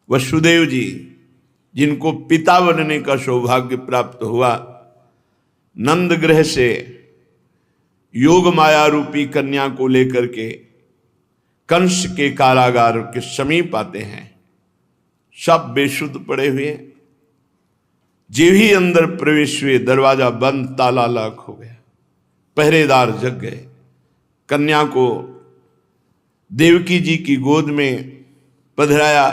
वसुदेव जी जिनको पिता बनने का सौभाग्य प्राप्त हुआ, नंद गृह से योग माया रूपी कन्या को लेकर के कंस के कारागार के समीप आते हैं। सब बेसुध पड़े हुए, जे ही अंदर प्रवेश हुए दरवाजा बंद, ताला लॉक हो गया, पहरेदार जग गए। कन्या को देवकी जी की गोद में पधराया।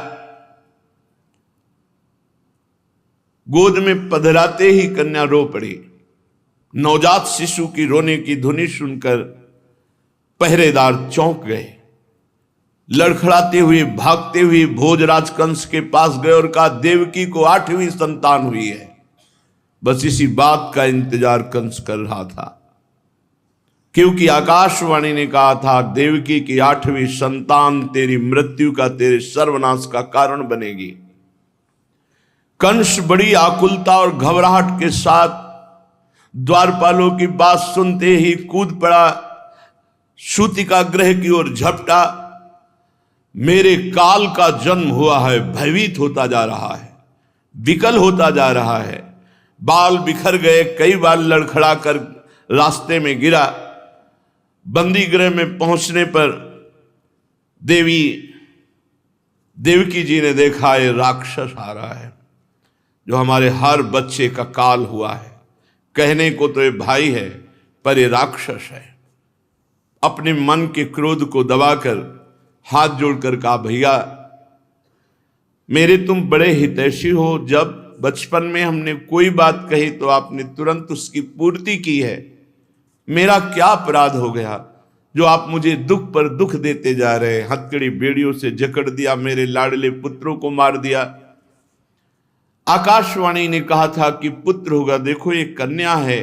गोद में पधराते ही कन्या रो पड़ी। नवजात शिशु की रोने की ध्वनि सुनकर पहरेदार चौंक गए। लड़खड़ाते हुए भागते हुए भोजराज कंस के पास गए और कहा, देवकी को 8वीं संतान हुई है। बस इसी बात का इंतजार कंस कर रहा था, क्योंकि आकाशवाणी ने कहा था, देवकी की 8वीं संतान तेरी मृत्यु का, तेरे सर्वनाश का कारण बनेगी। कंस बड़ी आकुलता और घबराहट के साथ द्वारपालों की बात सुनते ही कूद पड़ा, सूतिका गृह की ओर झपटा। मेरे काल का जन्म हुआ है, भयभीत होता जा रहा है, विकल होता जा रहा है। बाल बिखर गए, कई बार लड़खड़ा कर रास्ते में गिरा। बंदी गृह में पहुंचने पर देवकी जी ने देखा, ये राक्षस आ रहा है जो हमारे हर बच्चे का काल हुआ है। कहने को तो ये भाई है, पर ये राक्षस है। अपने मन के क्रोध को दबाकर हाथ जोड़कर कहा, भैया मेरे तुम बड़े हितैषी हो। जब बचपन में हमने कोई बात कही तो आपने तुरंत उसकी पूर्ति की है। मेरा क्या अपराध हो गया जो आप मुझे दुख पर दुख देते जा रहे हैं? हथकड़ी बेड़ियों से जकड़ दिया, मेरे लाडले पुत्रों को मार दिया। आकाशवाणी ने कहा था कि पुत्र होगा, देखो ये कन्या है,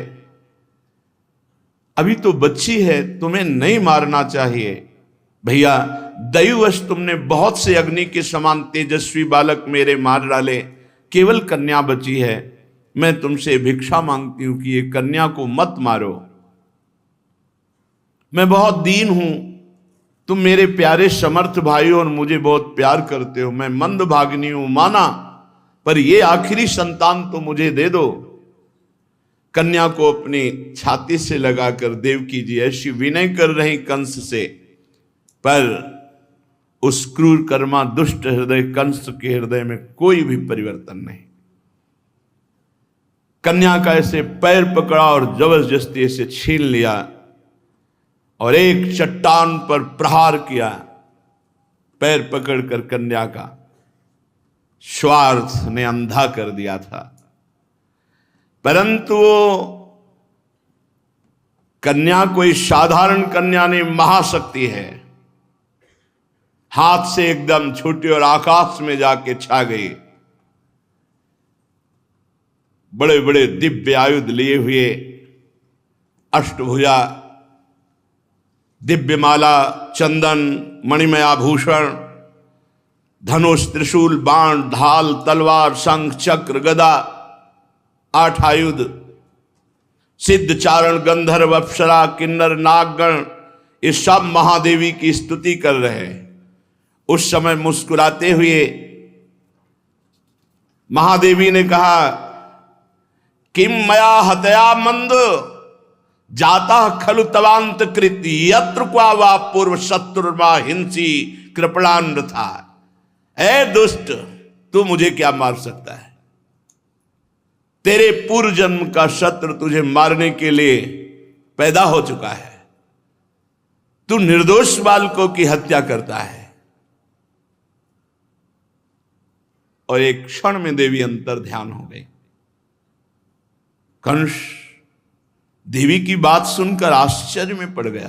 अभी तो बच्ची है, तुम्हें नहीं मारना चाहिए। भैया दैववश तुमने बहुत से अग्नि के समान तेजस्वी बालक मेरे मार डाले, केवल कन्या बची है। मैं तुमसे भिक्षा मांगती हूं कि ये कन्या को मत मारो। मैं बहुत दीन हूं, तुम मेरे प्यारे समर्थ भाई हो और मुझे बहुत प्यार करते हो। मैं मंद भागिनी हूं माना, पर ये आखिरी संतान तो मुझे दे दो। कन्या को अपनी छाती से लगाकर देवकी जी ऐसी विनय कर रही कंस से, पर उस क्रूर कर्मा दुष्ट हृदय कंस के हृदय में कोई भी परिवर्तन नहीं। कन्या का ऐसे पैर पकड़ा और जबरदस्ती से छीन लिया और एक चट्टान पर प्रहार किया। पैर पकड़कर कन्या का स्वार्थ ने अंधा कर दिया था, परंतु वो कन्या कोई साधारण कन्या नहीं, महाशक्ति है। हाथ से एकदम छूटी और आकाश में जाके छा गई। बड़े बड़े दिव्य आयुध लिए हुए, अष्टभुजा, दिव्यमाला, चंदन, मणिमय आभूषण, धनुष, त्रिशूल, बाण, ढाल, तलवार, शंख, चक्र, गदा, 8 आयुध, सिद्ध, चारण, गंधर्व, अप्सरा, किन्नर, नागगण, ये सब महादेवी की स्तुति कर रहे हैं। उस समय मुस्कुराते हुए महादेवी ने कहा, किम मया हतया मंद जाता खलु तवांत कृत यत्र क्वा वा पूर्व शत्रुर्मा हिंसी कृपणान था। ऐ दुष्ट, तू मुझे क्या मार सकता है? तेरे पूर्व जन्म का शत्रु तुझे मारने के लिए पैदा हो चुका है। तू निर्दोष बालकों की हत्या करता है। और एक क्षण में देवी अंतर ध्यान हो गई। कंस देवी की बात सुनकर आश्चर्य में पड़ गया।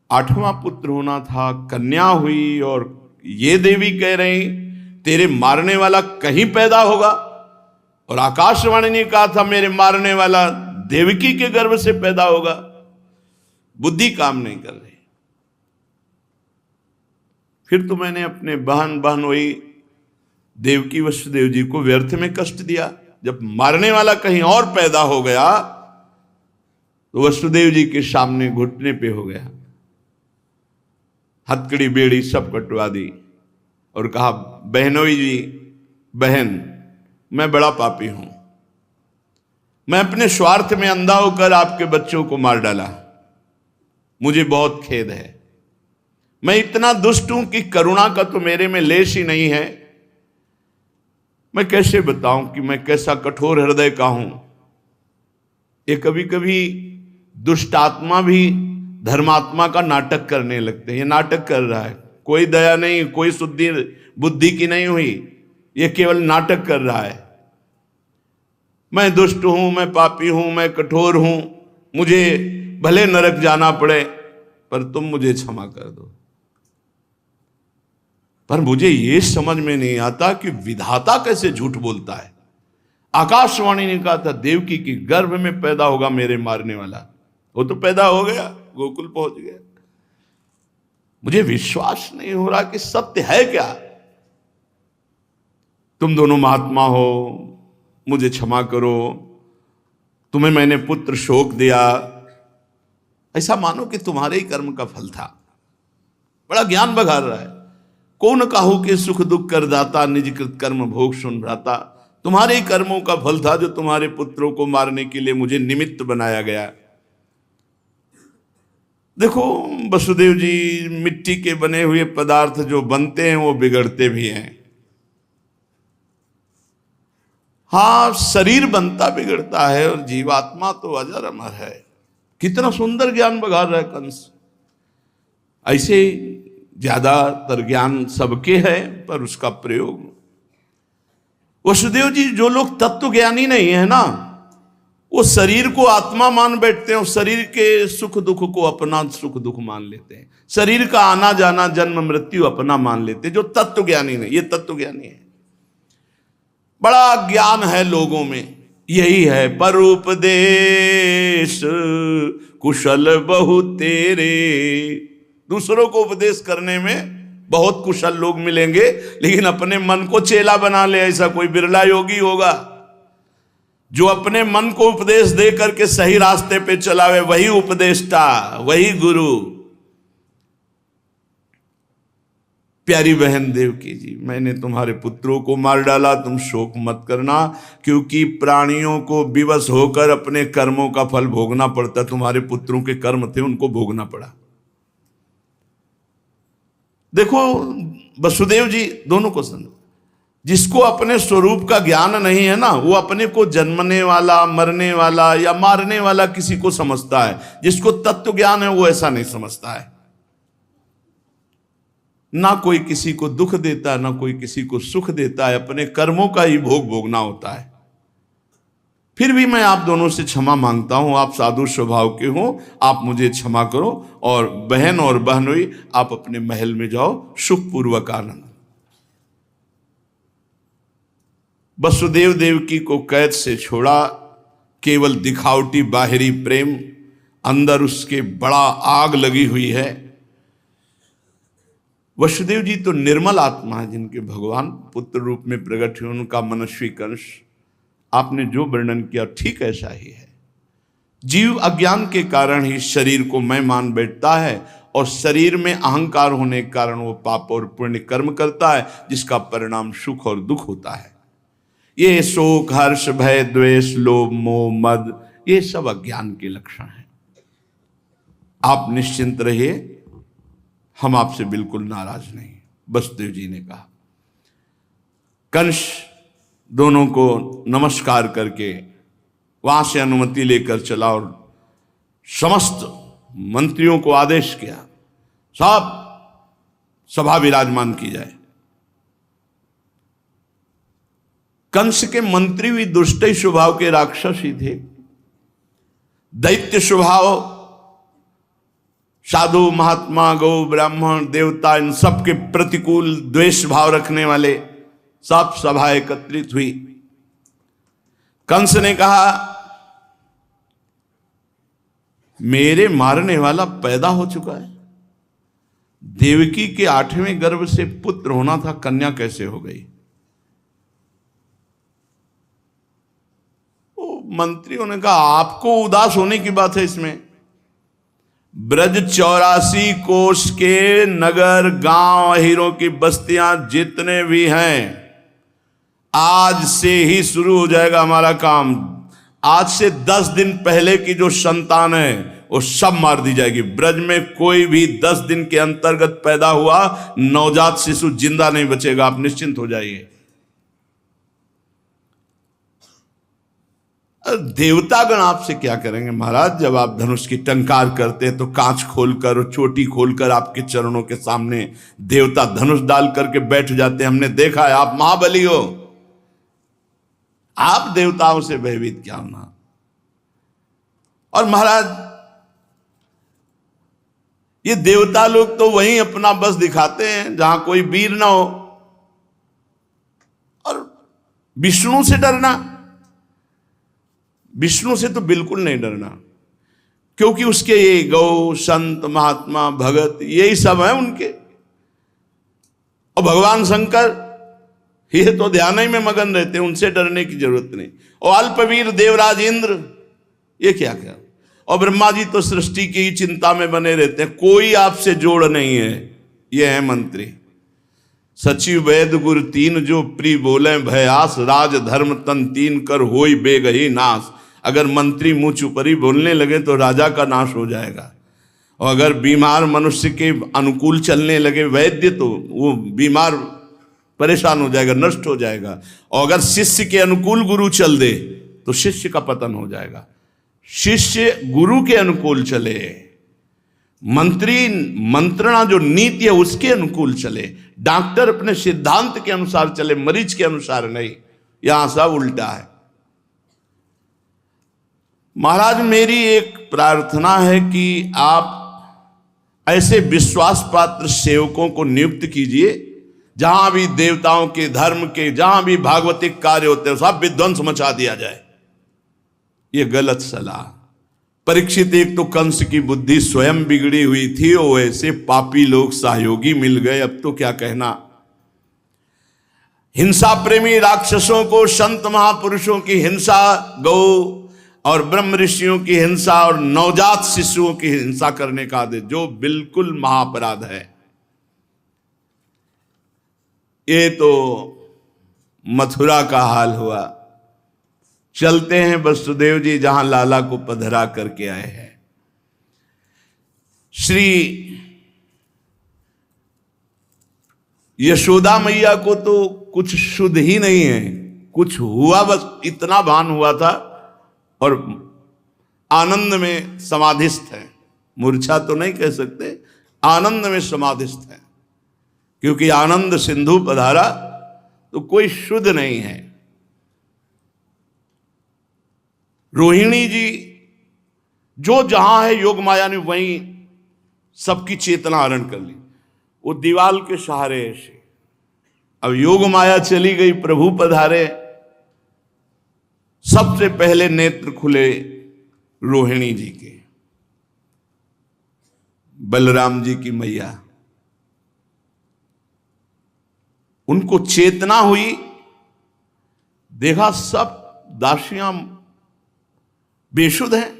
8वां पुत्र होना था, कन्या हुई, और ये देवी कह रही तेरे मारने वाला कहीं पैदा होगा। और आकाशवाणी ने कहा था मेरे मारने वाला देवकी के गर्भ से पैदा होगा। बुद्धि काम नहीं कर रही। फिर तो मैंने अपने बहन बहनोई देवकी वसुदेव जी को व्यर्थ में कष्ट दिया। जब मारने वाला कहीं और पैदा हो गया तो वसुदेव जी के सामने घुटने पे हो गया। हथकड़ी बेड़ी सब कटवा दी। और कहा, बहनोई जी, बहन, मैं बड़ा पापी हूं, मैं अपने स्वार्थ में अंधा होकर आपके बच्चों को मार डाला, मुझे बहुत खेद है। मैं इतना दुष्ट हूं कि करुणा का तो मेरे में लेश ही नहीं है। मैं कैसे बताऊं कि मैं कैसा कठोर हृदय का हूं। ये कभी कभी दुष्ट आत्मा भी धर्मात्मा का नाटक करने लगते हैं। ये नाटक कर रहा है, कोई दया नहीं, कोई शुद्धि बुद्धि की नहीं हुई, ये केवल नाटक कर रहा है। मैं दुष्ट हूं, मैं पापी हूं, मैं कठोर हूं, मुझे भले नरक जाना पड़े, पर तुम मुझे क्षमा कर दो। पर मुझे ये समझ में नहीं आता कि विधाता कैसे झूठ बोलता है। आकाशवाणी ने कहा था देवकी की गर्भ में पैदा होगा मेरे मारने वाला, वो तो पैदा हो गया, गोकुल पहुंच गया। मुझे विश्वास नहीं हो रहा कि सत्य है क्या। तुम दोनों महात्मा हो, मुझे क्षमा करो, तुम्हें मैंने पुत्र शोक दिया, ऐसा मानो कि तुम्हारे ही कर्म का फल था। बड़ा ज्ञान बघार रहा है। कौन काहू के सुख दुख कर दाता, निज कृत कर्म भोग सुन भ्राता। तुम्हारे ही कर्मों का फल था जो तुम्हारे पुत्रों को मारने के लिए मुझे निमित्त बनाया गया। देखो वसुदेव जी, मिट्टी के बने हुए पदार्थ जो बनते हैं वो बिगड़ते भी हैं। हाँ, शरीर बनता बिगड़ता है और जीवात्मा तो अजर अमर है। कितना सुंदर ज्ञान बघार रहा है कंस। ऐसे ज्यादातर ज्ञान सबके है, पर उसका प्रयोग वसुदेव जी, जो लोग तत्व ज्ञानी नहीं है ना, वो शरीर को आत्मा मान बैठते हैं और शरीर के सुख दुख को अपना सुख दुख मान लेते हैं। शरीर का आना जाना, जन्म मृत्यु अपना मान लेते हैं। जो तत्व ज्ञानी नहीं, ये तत्व ज्ञानी है। बड़ा ज्ञान है लोगों में, यही है पर उपदेश कुशल बहु तेरे। दूसरों को उपदेश करने में बहुत कुशल लोग मिलेंगे, लेकिन अपने मन को चेला बना ले ऐसा कोई बिरला योगी होगा। जो अपने मन को उपदेश दे करके सही रास्ते पे चलावे, वही उपदेष्टा, वही गुरु। प्यारी बहन देवकी जी, मैंने तुम्हारे पुत्रों को मार डाला, तुम शोक मत करना, क्योंकि प्राणियों को विवश होकर अपने कर्मों का फल भोगना पड़ता। तुम्हारे पुत्रों के कर्म थे, उनको भोगना पड़ा। देखो वसुदेव जी, दोनों को समझो। जिसको अपने स्वरूप का ज्ञान नहीं है ना, वो अपने को जन्मने वाला, मरने वाला या मारने वाला किसी को समझता है। जिसको तत्व ज्ञान है वो ऐसा नहीं समझता है। ना कोई किसी को दुख देता है, ना कोई किसी को सुख देता है। अपने कर्मों का ही भोग भोगना होता है। फिर भी मैं आप दोनों से क्षमा मांगता हूं। आप साधु स्वभाव के हो, आप मुझे क्षमा करो। और बहन और बहनोई, आप अपने महल में जाओ, सुखपूर्वक आनंद। वसुदेव देवकी को कैद से छोड़ा। केवल दिखावटी बाहरी प्रेम, अंदर उसके बड़ा आग लगी हुई है। वसुदेव जी तो निर्मल आत्मा है, जिनके भगवान पुत्र रूप में प्रकट हुए। उनका मनस्वी कंस, आपने जो वर्णन किया ठीक ऐसा ही है। जीव अज्ञान के कारण ही शरीर को मैं मान बैठता है, और शरीर में अहंकार होने के कारण वो पाप और पुण्य कर्म करता है, जिसका परिणाम सुख और दुख होता है। ये शोक, हर्ष, भय, द्वेष, लोभ, मोह, मद, ये सब अज्ञान के लक्षण हैं। आप निश्चिंत रहिए, हम आपसे बिल्कुल नाराज नहीं। वसुदेव जी ने कहा। कंस दोनों को नमस्कार करके वहां से अनुमति लेकर चला और समस्त मंत्रियों को आदेश किया, सब सभा विराजमान की जाए। कंस के मंत्री भी दुष्ट स्वभाव के राक्षस ही थे। दैत्य स्वभाव, साधु, महात्मा, गौ, ब्राह्मण, देवता, इन सब के प्रतिकूल द्वेष भाव रखने वाले सब सभा एकत्रित हुई। कंस ने कहा, मेरे मारने वाला पैदा हो चुका है। देवकी के 8वें गर्भ से पुत्र होना था, कन्या कैसे हो गई? मंत्रियों ने कहा, आपको उदास होने की बात है इसमें। ब्रज 84 कोष के नगर गांव हीरों की बस्तियां जितने भी हैं, आज से ही शुरू हो जाएगा हमारा काम। आज से 10 दिन पहले की जो संतान है वो सब मार दी जाएगी। ब्रज में कोई भी 10 दिन के अंतर्गत पैदा हुआ नवजात शिशु जिंदा नहीं बचेगा, आप निश्चिंत हो जाइए। देवतागण आपसे क्या करेंगे महाराज? जब आप धनुष की टंकार करते हैं तो कांच खोलकर और चोटी खोलकर आपके चरणों के सामने देवता धनुष डाल करके बैठ जाते हैं। हमने देखा है, आप महाबली हो, आप देवताओं से भयभीत क्या होना। और महाराज ये देवता लोग तो वहीं अपना बस दिखाते हैं जहां कोई वीर ना हो। और विष्णु से डरना, विष्णु से तो बिल्कुल नहीं डरना, क्योंकि उसके ये गौ संत महात्मा भगत यही सब है उनके। और भगवान शंकर ये तो ध्यान ही में मगन रहते हैं, उनसे डरने की जरूरत नहीं। और अल्पवीर देवराज इंद्र ये क्या क्या, और ब्रह्मा जी तो सृष्टि की ही चिंता में बने रहते हैं, कोई आपसे जोड़ नहीं है। ये है मंत्री सचिव वैद गुरु तीन, जो प्री बोले भयास, राज धर्म तन तीन कर होई बेगही नाश। अगर मंत्री मुंह चुपरी बोलने लगे तो राजा का नाश हो जाएगा, और अगर बीमार मनुष्य के अनुकूल चलने लगे वैद्य तो वो बीमार परेशान हो जाएगा, नष्ट हो जाएगा। और अगर शिष्य के अनुकूल गुरु चल दे तो शिष्य का पतन हो जाएगा। शिष्य गुरु के अनुकूल चले, मंत्री मंत्रणा जो नीति है उसके अनुकूल चले, डॉक्टर अपने सिद्धांत के अनुसार चले, मरीज के अनुसार नहीं। यहां सब उल्टा है। महाराज मेरी एक प्रार्थना है कि आप ऐसे विश्वास पात्र सेवकों को नियुक्त कीजिए, जहां भी देवताओं के धर्म के जहां भी भागवतिक कार्य होते हैं सब विध्वंस मचा दिया जाए। ये गलत सलाह। परीक्षित एक तो कंस की बुद्धि स्वयं बिगड़ी हुई थी, और ऐसे पापी लोग सहयोगी मिल गए, अब तो क्या कहना। हिंसा प्रेमी राक्षसों को संत महापुरुषों की हिंसा, गौ और ब्रह्म ऋषियों की हिंसा और नवजात शिशुओं की हिंसा करने का आदेश, जो बिल्कुल महाअपराध है। ये तो मथुरा का हाल हुआ। चलते हैं वसुदेव जी जहां लाला को पधरा करके आए हैं। श्री यशोदा मैया को तो कुछ शुद्ध ही नहीं है, कुछ हुआ बस इतना भान हुआ था, और आनंद में समाधिस्थ है। मूर्छा तो नहीं कह सकते, आनंद में समाधिस्थ है, क्योंकि आनंद सिंधु पधारा तो कोई शुद्ध नहीं है। रोहिणी जी जो जहां है योग माया ने वहीं सबकी चेतना हरण कर ली। वो दीवाल के सहारे ऐसे, अब योग माया चली गई, प्रभु पधारे। सबसे पहले नेत्र खुले रोहिणी जी के, बलराम जी की मैया, उनको चेतना हुई, देखा सब दासियां बेशुद्ध हैं।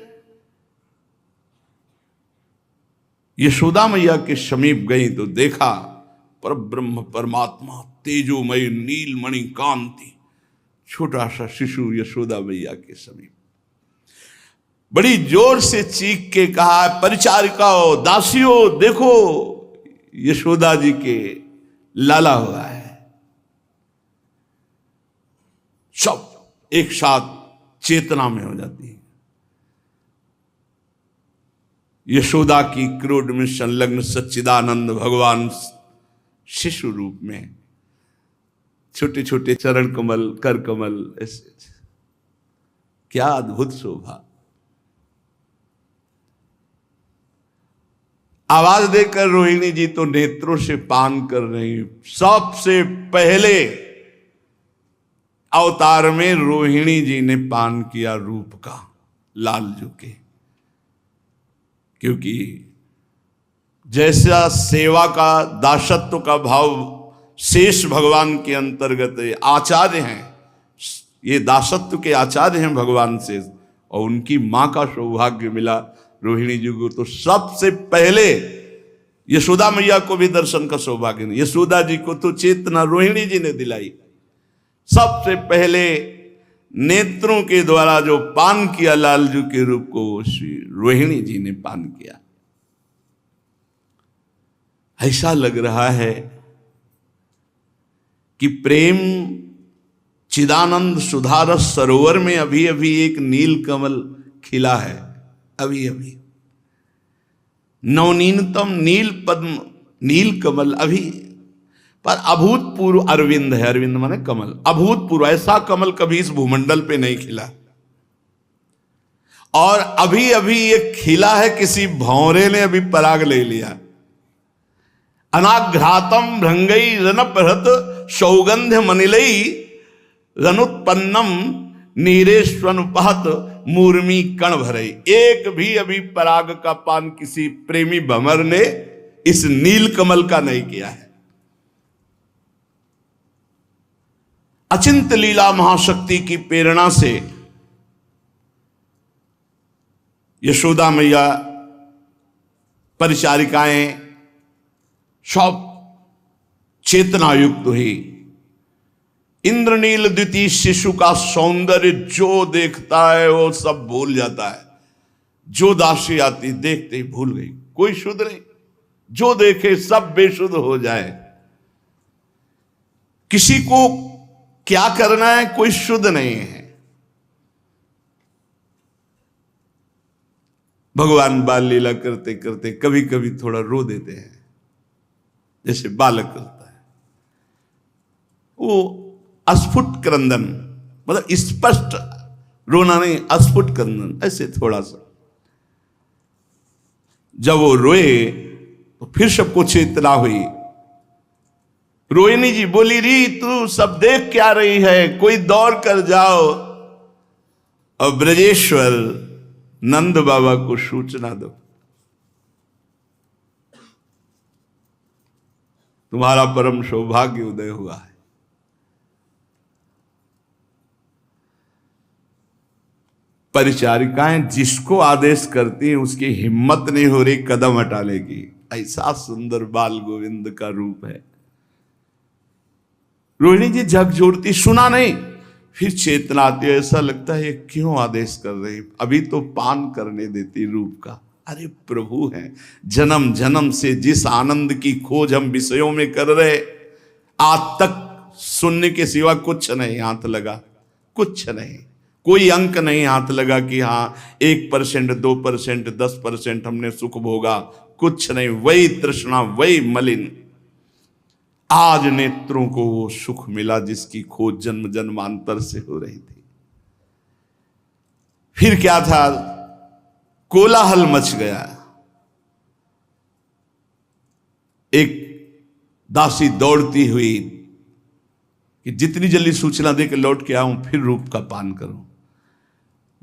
यशोदा मैया के समीप गई तो देखा पर ब्रह्म परमात्मा तेजोमय नीलमणि कांति, छोटा सा शिशु यशोदा मैया के समीप। बड़ी जोर से चीख के कहा, परिचारिकाओ दासियों देखो यशोदा जी के लाला हुआ है। सब एक साथ चेतना में हो जाती है। यशोदा की क्रोध में संलग्न सच्चिदानंद भगवान शिशु रूप में, छोटे छोटे चरण कमल कर कमल, ऐसे क्या अद्भुत शोभा। आवाज देकर रोहिणी जी तो नेत्रों से पान कर रही। सबसे पहले अवतार में रोहिणी जी ने पान किया रूप का, लाल जू के, क्योंकि जैसा सेवा का दासत्व का भाव शेष भगवान के अंतर्गत आचार्य हैं, ये दासत्व के आचार्य हैं भगवान से, और उनकी मां का सौभाग्य मिला रोहिणी जी को तो सबसे पहले यशोदा मैया को भी दर्शन का सौभाग्य नहीं, यशोदा जी को तो चेतना रोहिणी जी ने दिलाई। सबसे पहले नेत्रों के द्वारा जो पान किया लालजू के रूप को, श्री रोहिणी जी ने पान किया। ऐसा लग रहा है कि प्रेम चिदानंद सुधारस सरोवर में अभी अभी एक नील कमल खिला है, अभी अभी नवनीतम नील पद्म नील कमल अभी, पर अभूतपूर्व अरविंद है, अरविंद माने कमल, अभूतपूर्व ऐसा कमल कभी इस भूमंडल पे नहीं खिला। और अभी अभी ये खिला है, किसी भौरे ने अभी पराग ले लिया। अनाघ्रातम भृंगई रनपहत सौगंध मनिलई रनुत्पन्नम नीरेश्वनुपहत मूर्मी कण भरई। एक भी अभी पराग का पान किसी प्रेमी भंवर ने इस नील कमल का नहीं किया है। अचिंत लीला महाशक्ति की प्रेरणा से यशोदा मैया, परिचारिकाएं सब चेतना युक्त हुई। इंद्रनील द्वितीय शिशु का सौंदर्य जो देखता है वो सब भूल जाता है। जो दासी आती देखते ही भूल गई, कोई शुद्ध नहीं, जो देखे सब बेशुद्ध हो जाए। किसी को क्या करना है कोई शुद्ध नहीं है। भगवान बाल लीला करते करते कभी कभी थोड़ा रो देते हैं, जैसे बालक करता है। वो अस्फुट क्रंदन, मतलब स्पष्ट रोना नहीं, अस्फुट क्रंदन, ऐसे थोड़ा सा। जब वो रोए तो फिर सबको चेतना हुई। रोहिणी जी बोली, री तू सब देख क्या रही है, कोई दौड़ कर जाओ और ब्रजेश्वर नंद बाबा को सूचना दो, तुम्हारा परम सौभाग्य उदय हुआ है। परिचारिकाएं जिसको आदेश करती हैं उसकी हिम्मत नहीं हो रही कदम हटा लेगी। ऐसा सुंदर बाल गोविंद का रूप है। रोहिणी जी झक जोड़ती, सुना नहीं, फिर चेतना आती है। ऐसा लगता है ये क्यों आदेश कर रही, अभी तो पान करने देती रूप का। अरे प्रभु है, जन्म जन्म से जिस आनंद की खोज हम विषयों में कर रहे, आज तक सुनने के सिवा कुछ नहीं हाथ लगा, कुछ नहीं, कोई अंक नहीं हाथ लगा कि हाँ 1%, 2%, 10% हमने सुख भोगा, कुछ नहीं। वही तृष्णा, वही मलिन। आज नेत्रों को वो सुख मिला जिसकी खोज जन्म जन्मांतर से हो रही थी। फिर क्या था, कोलाहल मच गया। एक दासी दौड़ती हुई कि जितनी जल्दी सूचना दे के लौट के आऊं फिर रूप का पान करूं।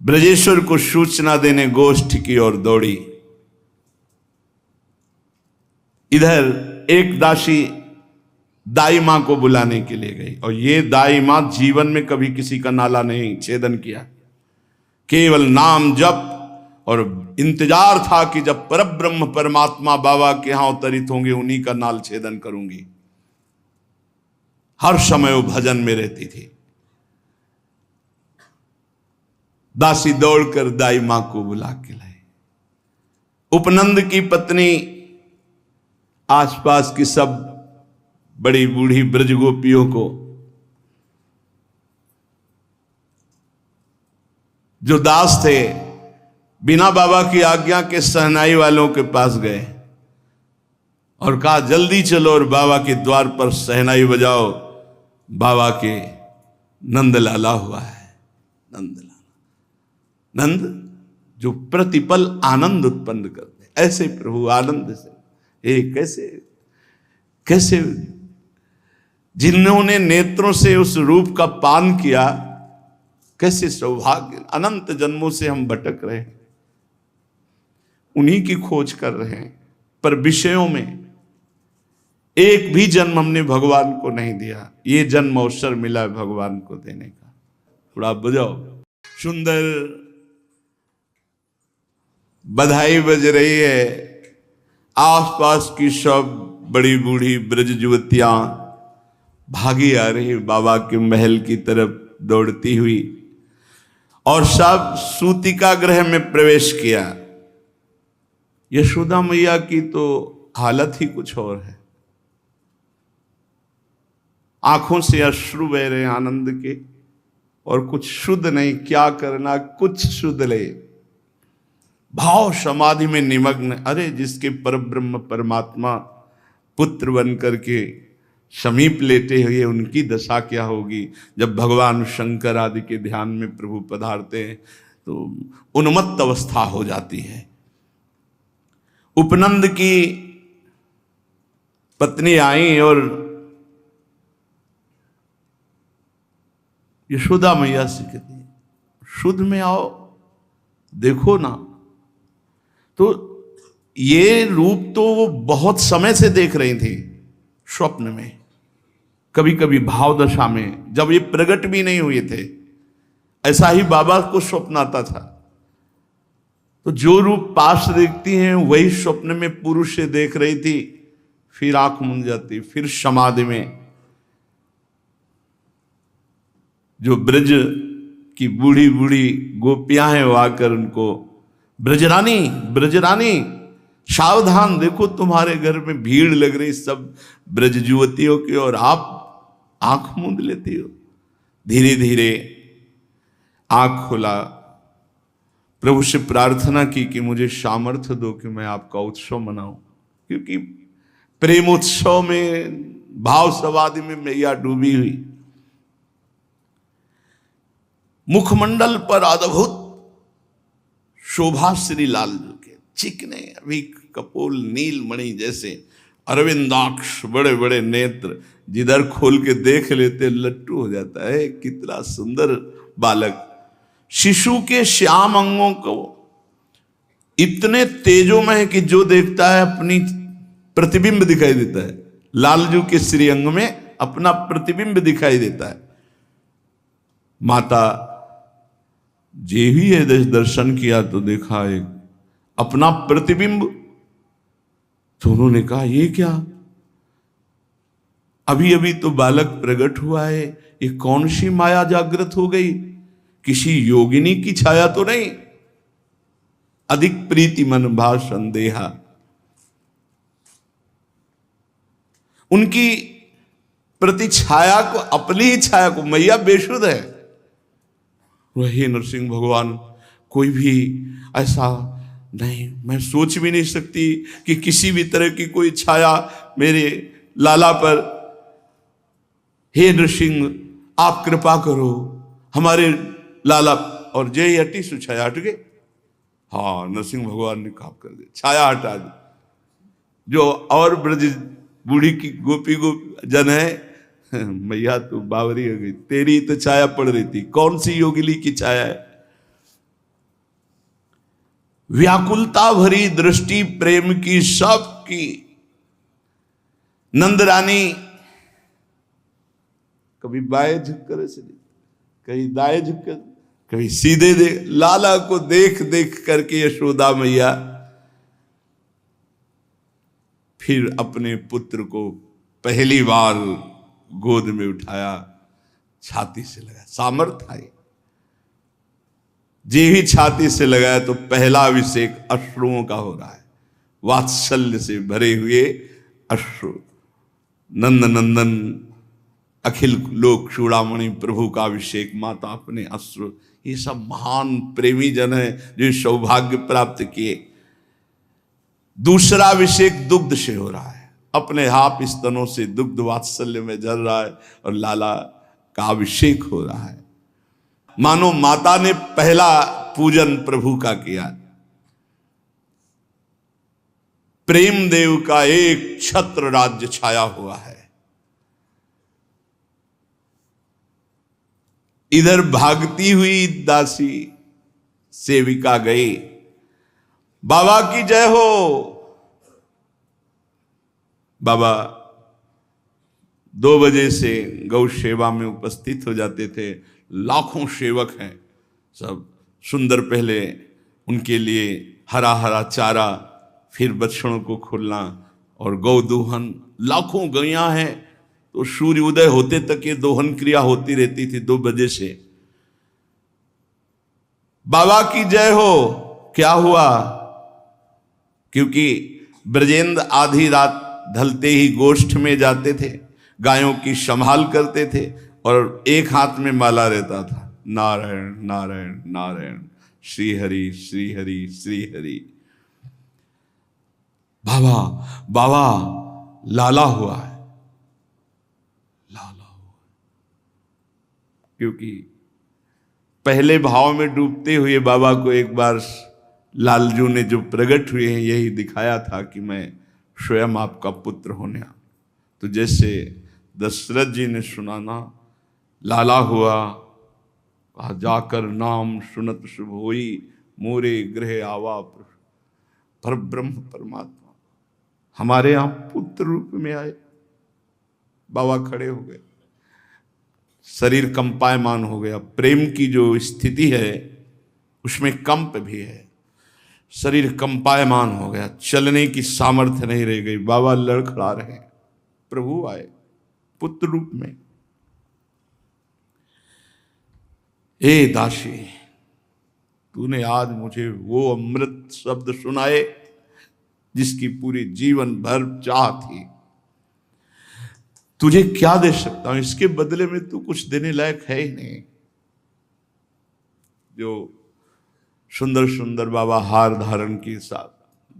ब्रजेश्वर को सूचना देने गोष्ठ की ओर दौड़ी। इधर एक दासी दाई मां को बुलाने के लिए गई, और ये दाई मां जीवन में कभी किसी का नाला नहीं छेदन किया, केवल नाम जप, और इंतजार था कि जब परब्रह्म परमात्मा बाबा के यहां अवतरित होंगे उन्हीं का नाल छेदन करूंगी। हर समय वो भजन में रहती थी। दासी दौड़कर दाई मां को बुला के लाई। उपनंद की पत्नी आसपास की सब बड़ी बूढ़ी ब्रज गोपियों को, जो दास थे, बिना बाबा की आज्ञा के सहनाई वालों के पास गए और कहा जल्दी चलो और बाबा के द्वार पर सहनाई बजाओ, बाबा के नंद लाला हुआ है। नंद लाला, नंद जो प्रतिपल आनंद उत्पन्न करते, ऐसे प्रभु आनंद से कैसे कैसे जिन्होंने नेत्रों से उस रूप का पान किया, कैसे सौभाग्य। अनंत जन्मों से हम भटक रहे हैं, उन्हीं की खोज कर रहे हैं, पर विषयों में एक भी जन्म हमने भगवान को नहीं दिया। ये जन्म अवसर मिला है भगवान को देने का। थोड़ा बजाओ। सुंदर बधाई बज रही है। आसपास की सब बड़ी बूढ़ी ब्रज युवतियां भागी आ रही बाबा के महल की तरफ दौड़ती हुई, और सब सूतिका गृह में प्रवेश किया। यशोदा मैया की तो हालत ही कुछ और है। आंखों से अश्रु बह रहे आनंद के, और कुछ शुद्ध नहीं, क्या करना, कुछ शुद्ध ले, भाव समाधि में निमग्न। अरे जिसके परब्रह्म परमात्मा पुत्र बन करके समीप लेते हुए उनकी दशा क्या होगी। जब भगवान शंकर आदि के ध्यान में प्रभु पधारते हैं तो उन्मत्त अवस्था हो जाती है। उपनंद की पत्नी आई और यशोदा मैया से कहती, शुद्ध में आओ, देखो ना। तो ये रूप तो वो बहुत समय से देख रही थी, स्वप्न में, कभी कभी भाव दशा में, जब ये प्रकट भी नहीं हुए थे। ऐसा ही बाबा को स्वप्न आता था। तो जो रूप पास देखती हैं वही स्वप्न में पुरुष से देख रही थी, फिर आंख मूंद जाती, फिर समाधि में। जो ब्रज की बूढ़ी बूढ़ी गोपियां हैं वो आकर उनको, ब्रजरानी ब्रजरानी सावधान, देखो तुम्हारे घर में भीड़ लग रही सब ब्रज युवतियों की, और आप आंख मूंद लेती हो। धीरे धीरे आंख खोला, प्रभु से प्रार्थना की कि मुझे सामर्थ्य दो कि मैं आपका उत्सव मनाऊं, क्योंकि प्रेमोत्सव में, भाव समाधि में मैया डूबी हुई। मुखमंडल पर अद्भुत शोभा श्री लाल जी के, चिकने अभी कपोल नील मणि जैसे, अरविंदाक्ष, बड़े बड़े नेत्र, जिधर खोल के देख लेते लट्टू हो जाता है। कितना सुंदर बालक। शिशु के श्याम अंगों को इतने तेजोमय है कि जो देखता है अपनी प्रतिबिंब दिखाई देता है। लालजू के श्री अंग में अपना प्रतिबिंब दिखाई देता है। माता जे ही है दर्शन किया तो देखा एक अपना प्रतिबिंब। तो उन्होंने कहा ये क्या, अभी अभी तो बालक प्रकट हुआ है, ये कौन सी माया जागृत हो गई, किसी योगिनी की छाया तो नहीं। अधिक प्रीति मन भा संदेहा। उनकी प्रति छाया को, अपनी ही छाया को, मैया बेशुद्ध है। वही नरसिंह भगवान, कोई भी ऐसा नहीं, मैं सोच भी नहीं सकती कि किसी भी तरह की कोई छाया मेरे लाला पर। हे नरसिंह आप कृपा करो हमारे लाला, और जय हटी सु छाया हट गए। हाँ, नरसिंह भगवान ने काम कर दिया, छाया हटा दी। जो और ब्रज बूढ़ी की गोपी जन है, मैया तो बावरी हो गई, तेरी तो छाया पड़ रही थी, कौन सी योगिनी की छाया है। व्याकुलता भरी दृष्टि प्रेम की सबकी। नंद रानी कभी बाएं झुककर ऐसे, कहीं दाएं झुककर, कभी सीधे देख, लाला को देख देख करके यशोदा मैया फिर अपने पुत्र को पहली बार गोद में उठाया, छाती से लगाया। सामर्थ्य आई, जे ही छाती से लगाया तो पहला अभिषेक अश्रुओं का हो रहा है, वात्सल्य से भरे हुए अश्रु। नंद नंदन अखिल लोक चूड़ामणि प्रभु का अभिषेक, माता अपने अश्रु। ये सब महान प्रेमी जन है जो सौभाग्य प्राप्त किए। दूसरा अभिषेक दुग्ध से हो रहा है, अपने हाथ स्तनों से दुग्ध वात्सल्य में जल रहा है और लाला का अभिषेक हो रहा है। मानो माता ने पहला पूजन प्रभु का किया। प्रेम देव का एक छत्र राज्य छाया हुआ है। इधर भागती हुई दासी सेविका गई, बाबा की जय हो। बाबा 2 बजे से गौ सेवा में उपस्थित हो जाते थे। लाखों सेवक हैं, सब सुंदर पहले उनके लिए हरा हरा चारा, फिर बछड़ों को खोलना और गौ दोहन। लाखों गैयां हैं तो सूर्य उदय होते तक ये दोहन क्रिया होती रहती थी 2 बजे से। बाबा की जय हो। क्या हुआ? क्योंकि ब्रजेंद्र आधी रात ढलते ही गोष्ठ में जाते थे, गायों की संभाल करते थे और एक हाथ में माला रहता था, नारायण नारायण नारायण, श्री हरि श्री हरि श्री हरि। बाबा बाबा लाला हुआ है, लाला हुआ। क्योंकि पहले भाव में डूबते हुए बाबा को एक बार लालजू ने जो प्रकट हुए हैं यही दिखाया था कि मैं स्वयं आपका पुत्र होने आ। तो जैसे दशरथ जी ने सुना ना, लाला हुआ, कहा जाकर नाम सुनत शुभ होई, मोरे गृह आवा पर ब्रह्म परमात्मा। हमारे यहां पुत्र रूप में आए। बाबा खड़े हो गए, शरीर कंपायमान हो गया। प्रेम की जो स्थिति है उसमें कंप भी है। शरीर कंपायमान हो गया, चलने की सामर्थ्य नहीं रह गई। बाबा लड़खड़ा रहे, प्रभु आए पुत्र रूप में। ए दासी, तूने आज मुझे वो अमृत शब्द सुनाए जिसकी पूरी जीवन भर चाह थी। तुझे क्या दे सकता हूं, इसके बदले में तू कुछ देने लायक है ही नहीं। जो सुंदर सुंदर बाबा हार धारण के साथ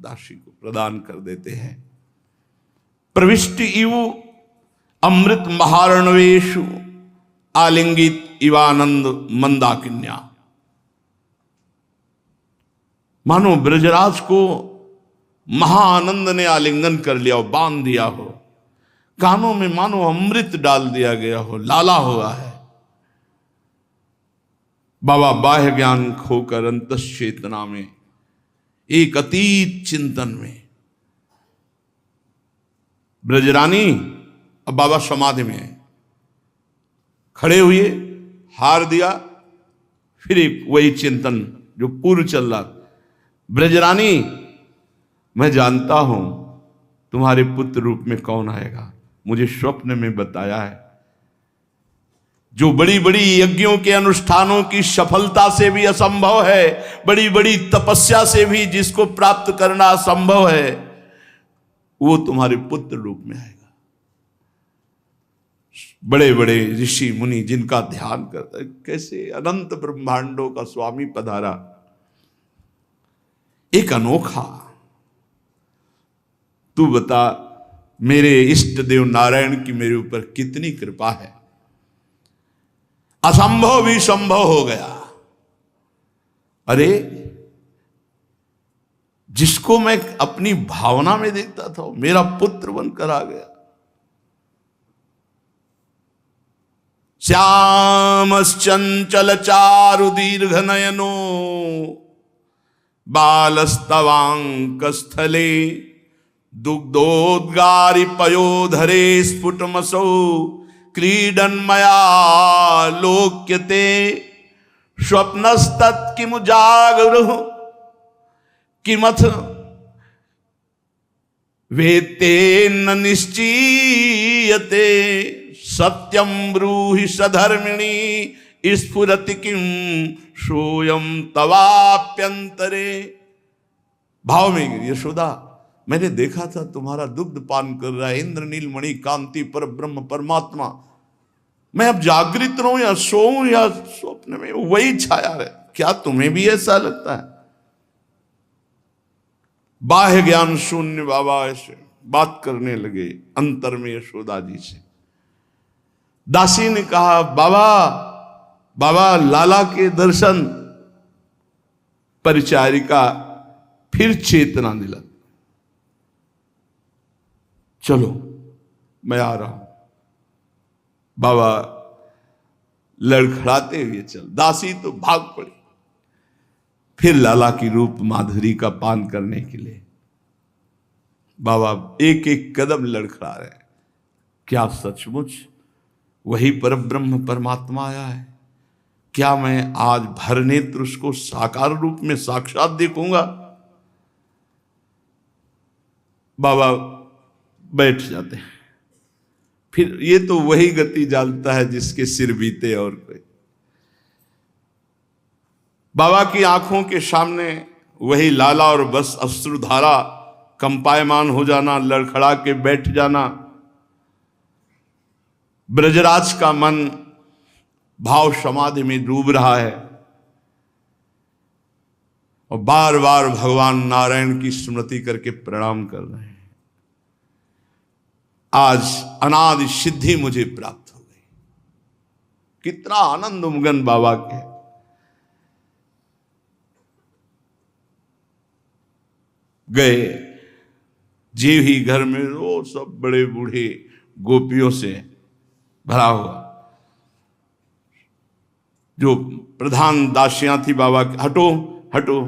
दासी को प्रदान कर देते हैं। प्रविष्टि इव अमृत महारणवेशु आलिंगित इवानंद मंदाकिन्या। मानो ब्रजराज को महाआनंद ने आलिंगन कर लिया हो, बांध दिया हो, कानों में मानो अमृत डाल दिया गया हो, लाला हुआ है। बाबा बाह्य ज्ञान खोकर अंतश्चेतना में, एक अतीत चिंतन में। ब्रजरानी, अब बाबा समाधि में है, खड़े हुए, हार दिया, फिर एक वही चिंतन जो पूर्व चल रहा। ब्रजरानी, मैं जानता हूं तुम्हारे पुत्र रूप में कौन आएगा, मुझे स्वप्न में बताया है। जो बड़ी बड़ी यज्ञों के अनुष्ठानों की सफलता से भी असंभव है, बड़ी बड़ी तपस्या से भी जिसको प्राप्त करना असंभव है, वो तुम्हारे पुत्र रूप में आएगा। बड़े बड़े ऋषि मुनि जिनका ध्यान करता है, कैसे अनंत ब्रह्मांडों का स्वामी पधारा, एक अनोखा। तू बता, मेरे इष्ट देव नारायण की मेरे ऊपर कितनी कृपा है। असंभव भी संभव हो गया। अरे, जिसको मैं अपनी भावना में देखता था मेरा पुत्र बनकर आ गया। श्यामश्चंचल चारु दीर्घ नयनो बालस्तवांक स्थले दुग्धोद्गारि पयोधरे स्फुटमसौ क्रीडन्मया लोक्यते स्वप्नस्तत् किमु जागरुः किमथ वेत्तेन निश्चीयते सत्यं ब्रूहि सधर्मिणी स्फुरति किं सोयम तवाप्यंतरे। भाव में यशोदा, मैंने देखा था तुम्हारा दुग्ध पान कर रहा है इंद्रनील मणि कांति पर ब्रह्म परमात्मा। मैं अब जागृत रहूं या सोऊं या स्वप्न में वही छाया रहे। क्या तुम्हें भी ऐसा लगता है? बाह्य ज्ञान शून्य बाबा ऐसे बात करने लगे अंतर में यशोदा जी से। दासी ने कहा, बाबा बाबा लाला के दर्शन। परिचारिका फिर चेतना दिला, चलो मैं आ रहा हूं। बाबा लड़खड़ाते हुए चल, दासी तो भाग पड़ी फिर लाला की रूप माधुरी का पान करने के लिए। बाबा एक एक कदम लड़खड़ा रहे, क्या सचमुच वही परब्रह्म परमात्मा आया है? क्या मैं आज भर नेत्र उसको साकार रूप में साक्षात देखूंगा? बाबा बैठ जाते हैं। फिर ये तो वही गति जानता है जिसके सिर बीते और कोई। बाबा की आंखों के सामने वही लाला और बस अश्रुधारा कंपायमान हो जाना, लड़खड़ा के बैठ जाना। ब्रजराज का मन भाव समाधि में डूब रहा है और बार बार भगवान नारायण की स्मृति करके प्रणाम कर रहे हैं। आज अनादि सिद्धि मुझे प्राप्त हो गई। कितना आनंद उमगन बाबा के। गए जीव ही घर में वो सब बड़े बूढ़े गोपियों से भरा हुआ, जो प्रधान दासियां थी बाबा की, हटो हटो,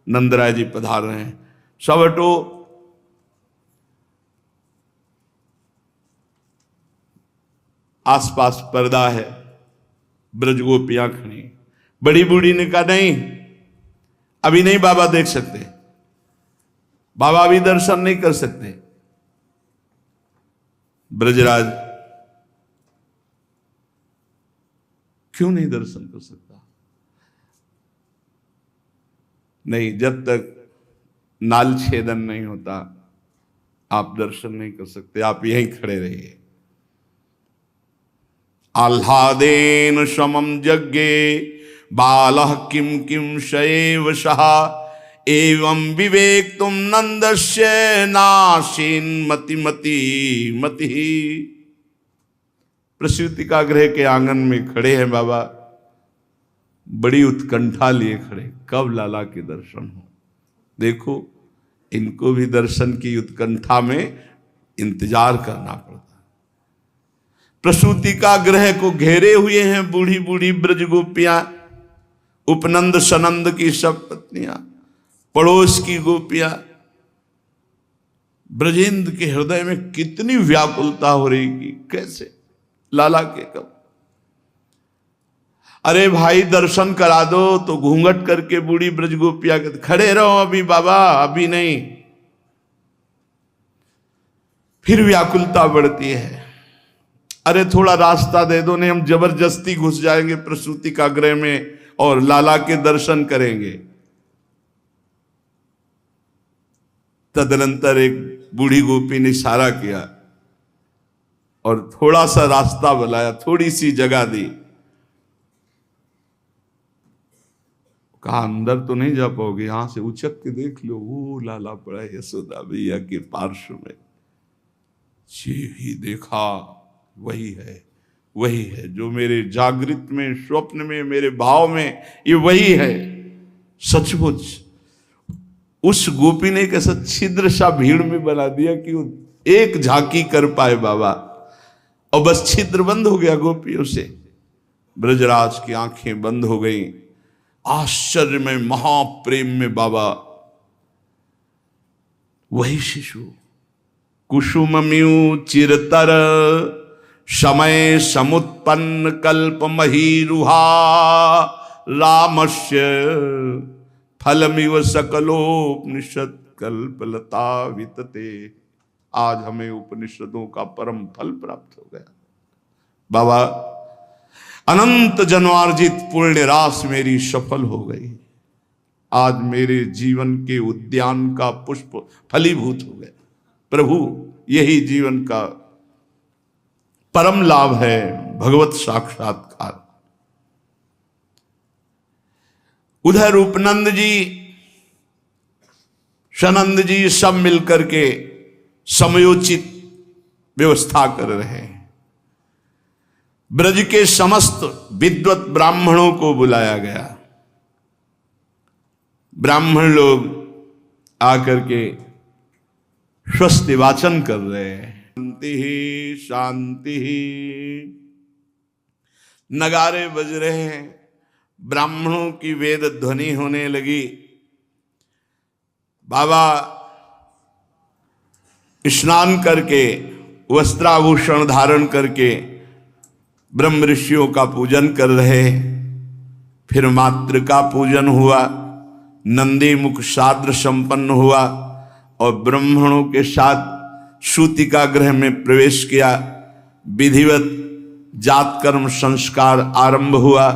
नंदराय जी पधार रहे हैं, सब हटो। आसपास पर्दा है, ब्रज गोपियां खड़ी। बड़ी बूढ़ी ने कहा नहीं, अभी नहीं बाबा देख सकते, बाबा भी दर्शन नहीं कर सकते। ब्रजराज क्यों नहीं दर्शन कर सकता? नहीं, जब तक नाल छेदन नहीं होता आप दर्शन नहीं कर सकते, आप यहीं खड़े रहिए। आह्लादेन समम यज्ञे बालः किम किम शैव सहा एवं विवेक तुम नंदस्य नाशीन मति मति मति। प्रसूति का गृह के आंगन में खड़े हैं बाबा, बड़ी उत्कंठा लिए खड़े, कब लाला के दर्शन हो। देखो, इनको भी दर्शन की उत्कंठा में इंतजार करना पड़ता। प्रसूति का गृह को घेरे हुए हैं बूढ़ी बूढ़ी ब्रज गोपियां, उपनंद सनंद की सब पत्नियां, पड़ोस की गोपियां। ब्रजेंद्र के हृदय में कितनी व्याकुलता हो रही कि कैसे लाला के कब। अरे भाई दर्शन करा दो, तो घूंघट करके बूढ़ी ब्रज गोपिया कहते खड़े रहो अभी बाबा, अभी नहीं। फिर व्याकुलता बढ़ती है, अरे थोड़ा रास्ता दे दो, नहीं हम जबरदस्ती घुस जाएंगे प्रसूति का गृह में और लाला के दर्शन करेंगे। तदनंतर एक बूढ़ी गोपी ने इशारा किया और थोड़ा सा रास्ता बनाया, थोड़ी सी जगह दी। कहा अंदर तो नहीं जा पाओगे, यहां से उचक के देख लो, वो लाला पड़ा है यशोदा भैया के पार्श्व में। जी ही देखा, वही है, वही है जो मेरे जागृत में, स्वप्न में, मेरे भाव में, ये वही है सचमुच। उस गोपी ने कैसा छिद्र सा भीड़ में बना दिया कि वो एक झांकी कर पाए बाबा, और बस छिद्र बंद हो गया गोपियों से। ब्रजराज की आंखें बंद हो गई। आश्चर्य में, महाप्रेम में बाबा वही शिशु कुसुमम्यु चिरतर समय समुत्पन्न कल्प महीरुहा रामस्य फलमिव सकलोपनिषद कल्पलता वितते। आज हमें उपनिषदों का परम फल प्राप्त हो गया बाबा। अनंत जन्मार्जित पुण्य रास मेरी सफल हो गई। आज मेरे जीवन के उद्यान का पुष्प फलीभूत हो गया। प्रभु, यही जीवन का परम लाभ है, भगवत साक्षात्कार। उधर उपनंद जी, सनंद जी सब मिलकर के समयोचित व्यवस्था कर रहे हैं। ब्रज के समस्त विद्वत ब्राह्मणों को बुलाया गया। ब्राह्मण लोग आकर के स्वस्ति वाचन कर रहे हैं। शांति ही शांति ही, नगारे बज रहे हैं, ब्राह्मणों की वेद ध्वनि होने लगी। बाबा स्नान करके, वस्त्राभूषण धारण करके ब्रह्म ऋषियों का पूजन कर रहे। फिर मातृका पूजन हुआ, नंदी मुख साद्र संपन्न हुआ और ब्राह्मणों के साथ सूतिका गृह में प्रवेश किया। विधिवत जात कर्म संस्कार आरंभ हुआ।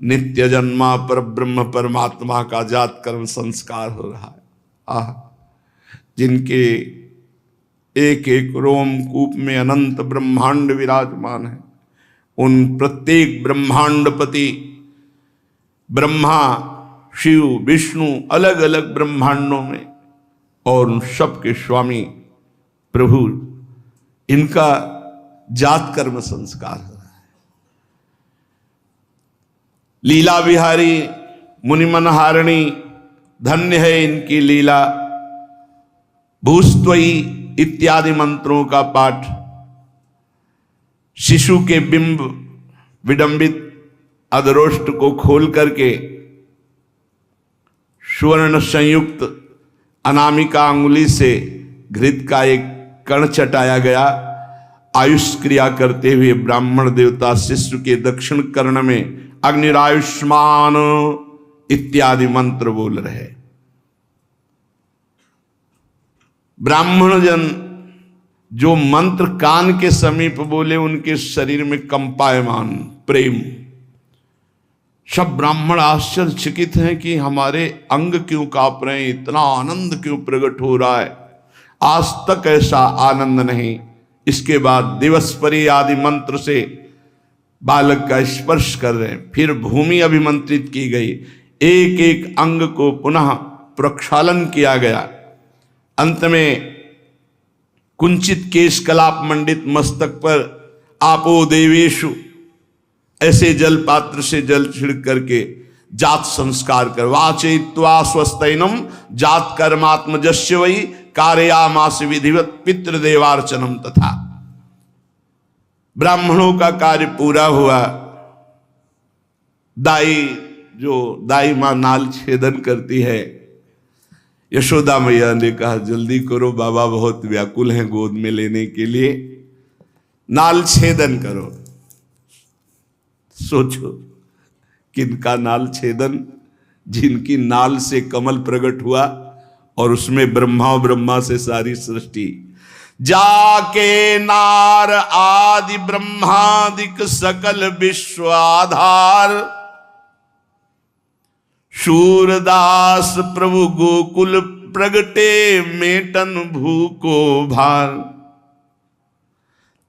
नित्य जन्मा पर ब्रह्म परमात्मा का जात कर्म संस्कार हो रहा है। आह, जिनके एक एक रोमकूप में अनंत ब्रह्मांड विराजमान है, उन प्रत्येक ब्रह्मांडपति ब्रह्मा, शिव, विष्णु अलग अलग ब्रह्मांडों में और उन सबके स्वामी प्रभु, इनका जात कर्म संस्कार हो रहा है। लीला विहारी मुनिमनहारिणी, धन्य है इनकी लीला। भूस्त्वयी इत्यादि मंत्रों का पाठ, शिशु के बिंब विडंबित अधरोष्ट को खोल करके स्वर्ण संयुक्त अनामिका अंगुली से घृत का एक कण चटाया गया। आयुष क्रिया करते हुए ब्राह्मण देवता शिशु के दक्षिण कर्ण में अग्निरायुष्मान इत्यादि मंत्र बोल रहे। ब्राह्मण जन जो मंत्र कान के समीप बोले, उनके शरीर में कंपायमान प्रेम। सब ब्राह्मण आश्चर्यचकित हैं कि हमारे अंग क्यों कांप रहे हैं, इतना आनंद क्यों प्रकट हो रहा है, आज तक ऐसा आनंद नहीं। इसके बाद दिवसपरी आदि मंत्र से बालक का स्पर्श कर रहे हैं। फिर भूमि अभिमंत्रित की गई, एक एक अंग को पुनः प्रक्षालन किया गया। अंत में कुंचित केश कलाप मंडित मस्तक पर आपो देवेशु ऐसे जल पात्र से जल छिड़क करके जात संस्कार कर, वाचयित्वा स्वस्तैनम जात कर्मात्मजस्य वै कारयामास विधिवत पितृदेवार्चनम। तथा ब्राह्मणों का कार्य पूरा हुआ। दाई मां नाल छेदन करती है। यशोदा मैया ने कहा जल्दी करो, बाबा बहुत व्याकुल हैं गोद में लेने के लिए, नाल छेदन करो। सोचो किनका नाल छेदन, जिनकी नाल से कमल प्रकट हुआ और उसमें ब्रह्मा, ब्रह्मा से सारी सृष्टि। जाके नार आदि ब्रह्मादिक सकल विश्वाधार, शूरदास प्रभु गोकुल प्रगटे मेटन भूको भार।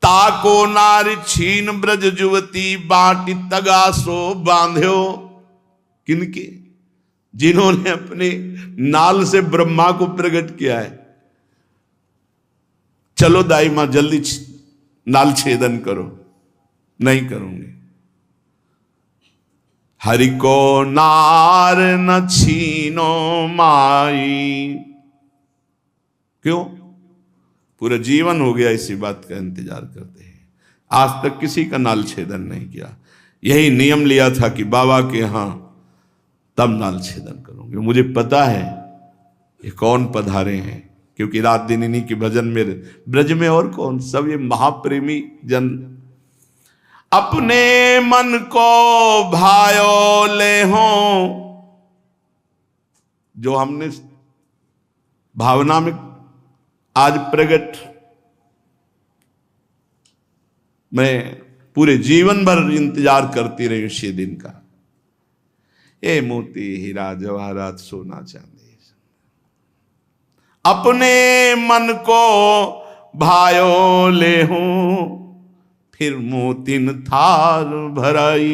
ताको नारी छीन ब्रज जुवती बाटी तगासो बांध्यो। किनके? जिन्होंने अपने नाल से ब्रह्मा को प्रकट किया है। चलो दाई मां जल्दी नाल छेदन करो। नहीं करूंगी। हरि को नार न छीनो माई। क्यों? पूरा जीवन हो गया इसी बात का इंतजार करते हैं, आज तक किसी का नाल छेदन नहीं किया। यही नियम लिया था कि बाबा के यहां तब नाल छेदन करूंगे। मुझे पता है ये कौन पधारे हैं, क्योंकि रात दिन इन्हीं के भजन में, ब्रज में और कौन, सब ये महाप्रेमी जन। अपने मन को भायो ले हो, जो हमने भावना में आज प्रकट, मैं पूरे जीवन भर इंतजार करती रही उसी दिन का। ए मोती हीरा जवाहरात सोना चांदी, अपने मन को भायो ले हूं, फिर मोतिन थार भराई।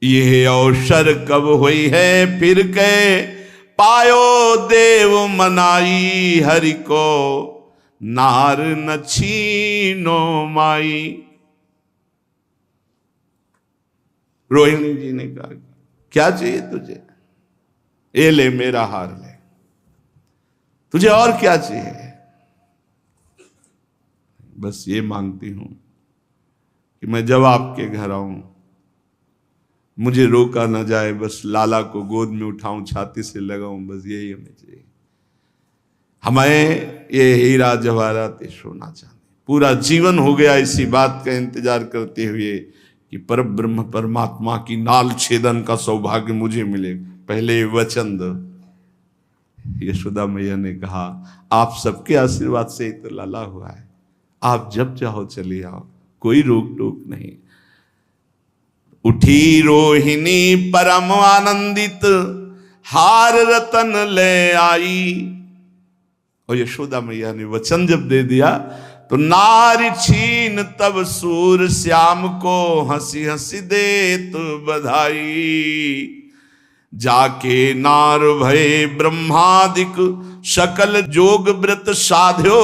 यह अवसर कब हुई है फिर के, पायो देव मनाई। हरि को नार न छीनो माई। रोहिणी जी ने कहा क्या चाहिए तुझे? ये ले मेरा हार ले, तुझे और क्या चाहिए? बस ये मांगती हूं कि मैं जब आपके घर आऊं मुझे रोका ना जाए, बस लाला को गोद में उठाऊं, छाती से लगाऊं, बस यही हमें चाहिए। हमें ये हीरा जवाहरात सोना चांदी। पूरा जीवन हो गया इसी बात का इंतजार करते हुए कि पर ब्रह्म परमात्मा की नाल छेदन का सौभाग्य मुझे मिले, पहले वचन दो। यशोदा मैया ने कहा आप सबके आशीर्वाद से ही तो लाला हुआ है, आप जब चाहो चले आओ, कोई रोक टोक नहीं। उठी रोहिणी परम आनंदित, हार रतन ले आई। और यशोदा मैया ने वचन जब दे दिया तो नारी छीन तब सूर श्याम को हंसी हंसी देत बधाई। जाके नार भय ब्रह्मादिक सकल जोग व्रत साध्यो,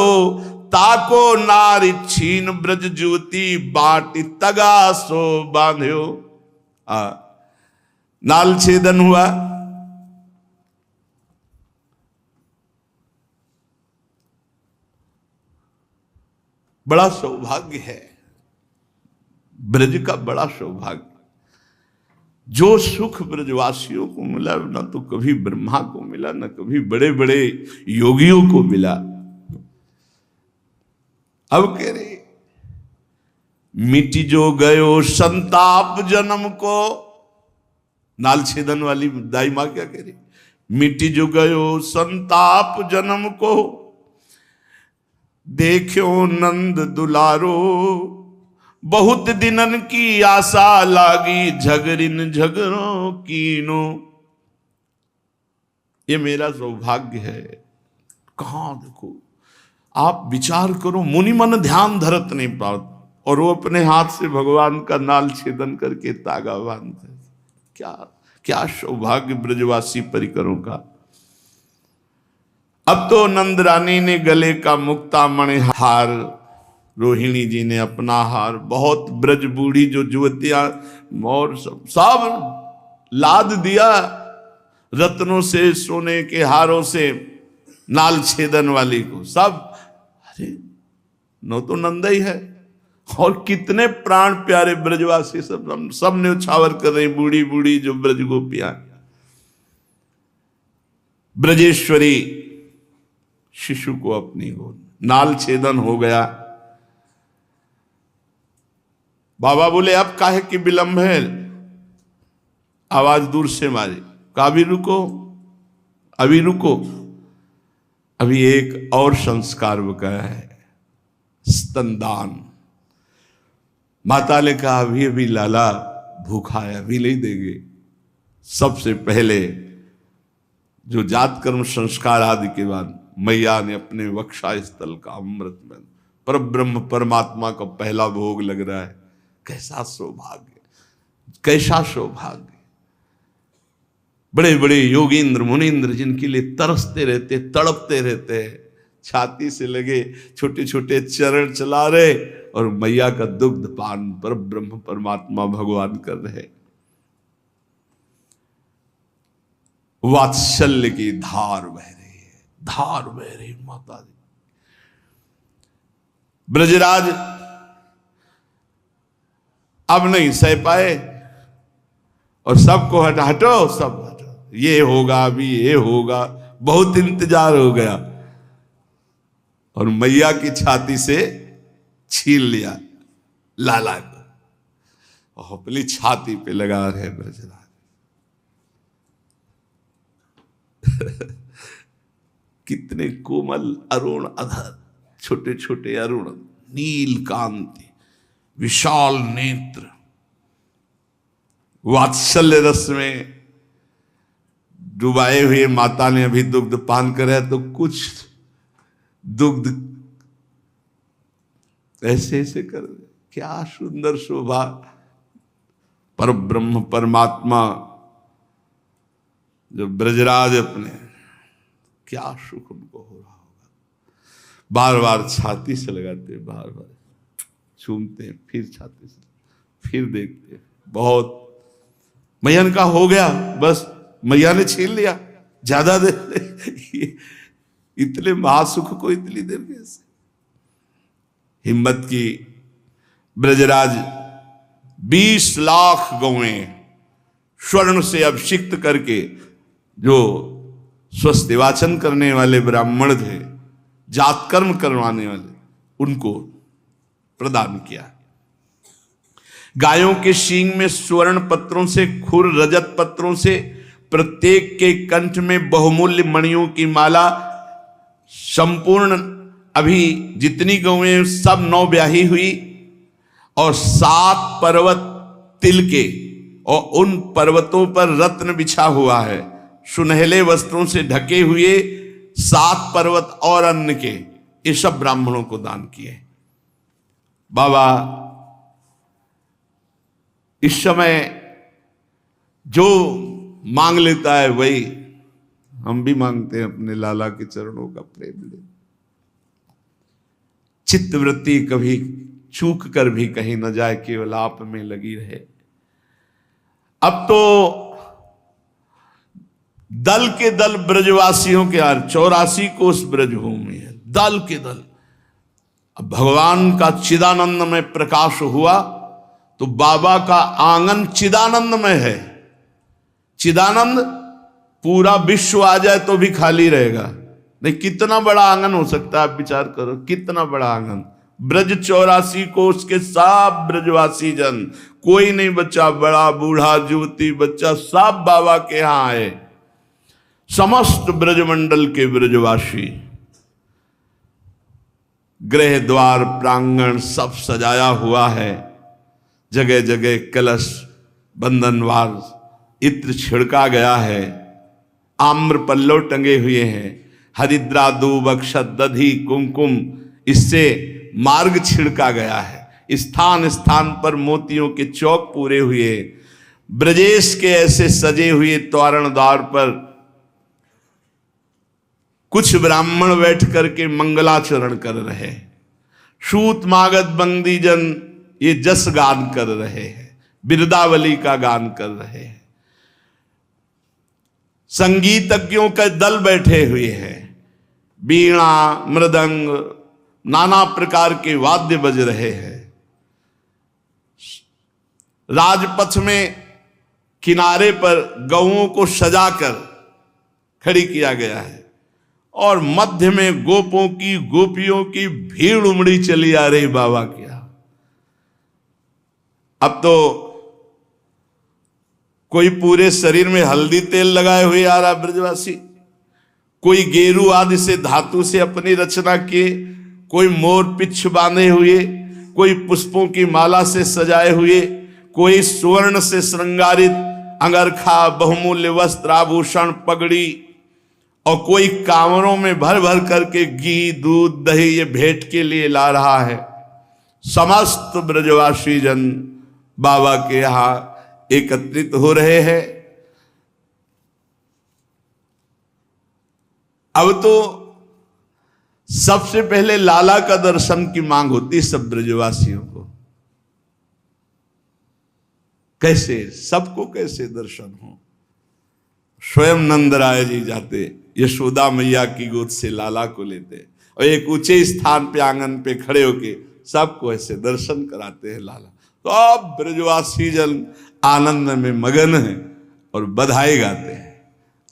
ताको नारी छीन ब्रज ज्योति बाटी तगा सो बांध्यो। नाल छेदन हुआ। बड़ा सौभाग्य है, ब्रज का बड़ा सौभाग्य। जो सुख ब्रजवासियों को मिला ना तो कभी ब्रह्मा को मिला, ना कभी बड़े बड़े योगियों को मिला। अब कह रहे मिटी जो गयो संताप जन्म को। नाल छेदन वाली दाई मां क्या कह रही, मिटी जो गयो संताप जन्म को, देखो नंद दुलारो, बहुत दिनन की आशा लागी, झगरिन झगड़ों कीनो। ये मेरा सौभाग्य है। कहां देखो, आप विचार करो, मुनि मन ध्यान धरत नहीं पाओ, और वो अपने हाथ से भगवान का नाल छेदन करके तागा बांधते। क्या क्या सौभाग्य ब्रजवासी परिकरों का। अब तो नंद रानी ने गले का मुक्ता मणि हार, रोहिणी जी ने अपना हार, बहुत ब्रज बूढ़ी जो युवतियां और सब लाद दिया रत्नों से, सोने के हारों से नाल छेदन वाली को सब। अरे नो तो नंदा ही है, और कितने प्राण प्यारे ब्रजवासी सब ने उछावर कर रही, बूढ़ी बूढ़ी जो ब्रज गोपियां। ब्रजेश्वरी शिशु को अपनी गोद, नाल छेदन हो गया। बाबा बोले अब काहे की विलंब है, आवाज दूर से मारी, कहा अभी रुको, अभी रुको, अभी एक और संस्कार बकाया है, स्तनदान। माता ने कहा अभी अभी लाला भूखा है, अभी नहीं देंगे। सबसे पहले जो जात कर्म संस्कार आदि के बाद मैया ने अपने वक्षा स्थल का अमृत में पर ब्रह्म परमात्मा का पहला भोग लग रहा है। कैसा सौभाग्य, कैसा सौभाग्य। बड़े बड़े योगींद्र मुनींद्र जिनके लिए तरसते रहते, तड़पते रहते हैं, छाती से लगे छोटे छोटे चरण चला रहे और मैया का दुग्ध पान पर ब्रह्म परमात्मा भगवान कर रहे। वात्सल्य की धार बह रही है, धार बह रही माता जी। ब्रजराज अब नहीं सह पाए और सबको हटो, सब हटो, ये होगा अभी, ये होगा, बहुत इंतजार हो गया। और मैया की छाती से छीन लिया लाला को और अपनी छाती पे लगा रहे ब्रजराज। कितने कोमल अरुण अधर, छोटे छोटे अरुण, नील कांति, विशाल नेत्र, वात्सल्य रस में डुबाए हुए। माता ने अभी दुग्ध पान कराया तो कुछ दुग्ध ऐसे ऐसे कर, क्या सुंदर शोभा। पर ब्रह्म परमात्मा जो ब्रजराज अपने, क्या सुख उनको हो रहा होगा। बार बार छाती से लगाते, बार बार चूमते, फिर छाती से, फिर देखते। बहुत मैया का हो गया, बस मैया ने छीन लिया, ज्यादा देर इतने महासुख को इतनी देर कैसे। हिम्मत की ब्रजराज 20 लाख गौएं स्वर्ण से अभिषिक्त करके, जो स्वस्तिवाचन करने वाले ब्राह्मण थे, जातकर्म करवाने वाले, उनको प्रदान किया। गायों के सींग में स्वर्ण पत्रों से, खुर रजत पत्रों से, प्रत्येक के कंठ में बहुमूल्य मणियों की माला। संपूर्ण अभी जितनी गौएं सब 9 ब्याही हुई और 7 पर्वत तिल के, और उन पर्वतों पर रत्न बिछा हुआ है, सुनहले वस्त्रों से ढके हुए 7 पर्वत और अन्न के, ये सब ब्राह्मणों को दान किए। बाबा इस समय जो मांग लेता है वही हम भी मांगते हैं, अपने लाला के चरणों का प्रेम ले। चित्तवृत्ति कभी चूक कर भी कहीं न जाए, केवल आप में लगी रहे। अब तो दल के दल ब्रजवासियों के 84 कोस ब्रजभूमि है, दल के दल। अब भगवान का चिदानंद में प्रकाश हुआ तो बाबा का आंगन चिदानंद में है। चिदानंद पूरा विश्व आ जाए तो भी खाली रहेगा नहीं। कितना बड़ा आंगन हो सकता है, आप विचार करो, कितना बड़ा आंगन। ब्रज 84 कोस के सब ब्रजवासी जन, कोई नहीं बच्चा, बड़ा बूढ़ा युवती बच्चा, सब बाबा के यहां आए। समस्त ब्रजमंडल के ब्रजवासी, गृह द्वार प्रांगण सब सजाया हुआ है। जगह जगह कलश, बंधनवार, इत्र छिड़का गया है, आम्र पल्लव टंगे हुए हैं, हरिद्रा दूब अक्षत दधि कुमकुम, इससे मार्ग छिड़का गया है। स्थान स्थान पर मोतियों के चौक पूरे हुए। ब्रजेश के ऐसे सजे हुए तोरण द्वार पर कुछ ब्राह्मण बैठ करके मंगलाचरण कर रहे, सूत मागध बंदी जन ये जस गान कर रहे हैं, बिरदावली का गान कर रहे हैं। संगीतज्ञों का दल बैठे हुए हैं, बीणा मृदंग नाना प्रकार के वाद्य बज रहे हैं। राजपथ में किनारे पर गौओं को सजाकर खड़ी किया गया है और मध्य में गोपों की गोपियों की भीड़ उमड़ी चली आ रही बाबा की। अब तो कोई पूरे शरीर में हल्दी तेल लगाए हुए आ रहा ब्रजवासी, कोई गेरू आदि से धातु से अपनी रचना किए, कोई मोर पिच्छ बांधे हुए, कोई पुष्पों की माला से सजाए हुए, कोई स्वर्ण से श्रृंगारित अंगरखा, बहुमूल्य वस्त्र आभूषण पगड़ी, और कोई कांवरों में भर भर करके घी दूध दही ये भेंट के लिए ला रहा है। समस्त ब्रजवासी जन बाबा के यहां एकत्रित हो रहे हैं। अब तो सबसे पहले लाला का दर्शन की मांग होती सब ब्रजवासियों को। कैसे सबको कैसे दर्शन हो। स्वयं नंदराय जी जाते, यशोदा मैया की गोद से लाला को लेते और एक ऊंचे स्थान पे आंगन पे खड़े होके सबको ऐसे दर्शन कराते हैं लाला। तो अब ब्रजवासी जन आनंद में मगन है और बधाई गाते हैं,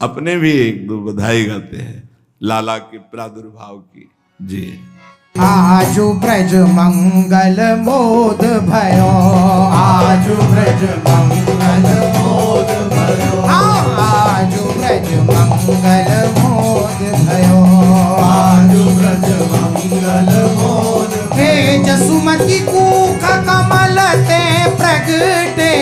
अपने भी 1-2 बधाई गाते हैं लाला के प्रादुर्भाव की। जी आजु ब्रज मंगल मोद भयो, आजु ब्रज मंगल मोद भयो, आजु ब्रज मंगल मोद भयो, आजु ब्रज मंगल मोद। हे जसुमती कूख कमल ते प्रगटे,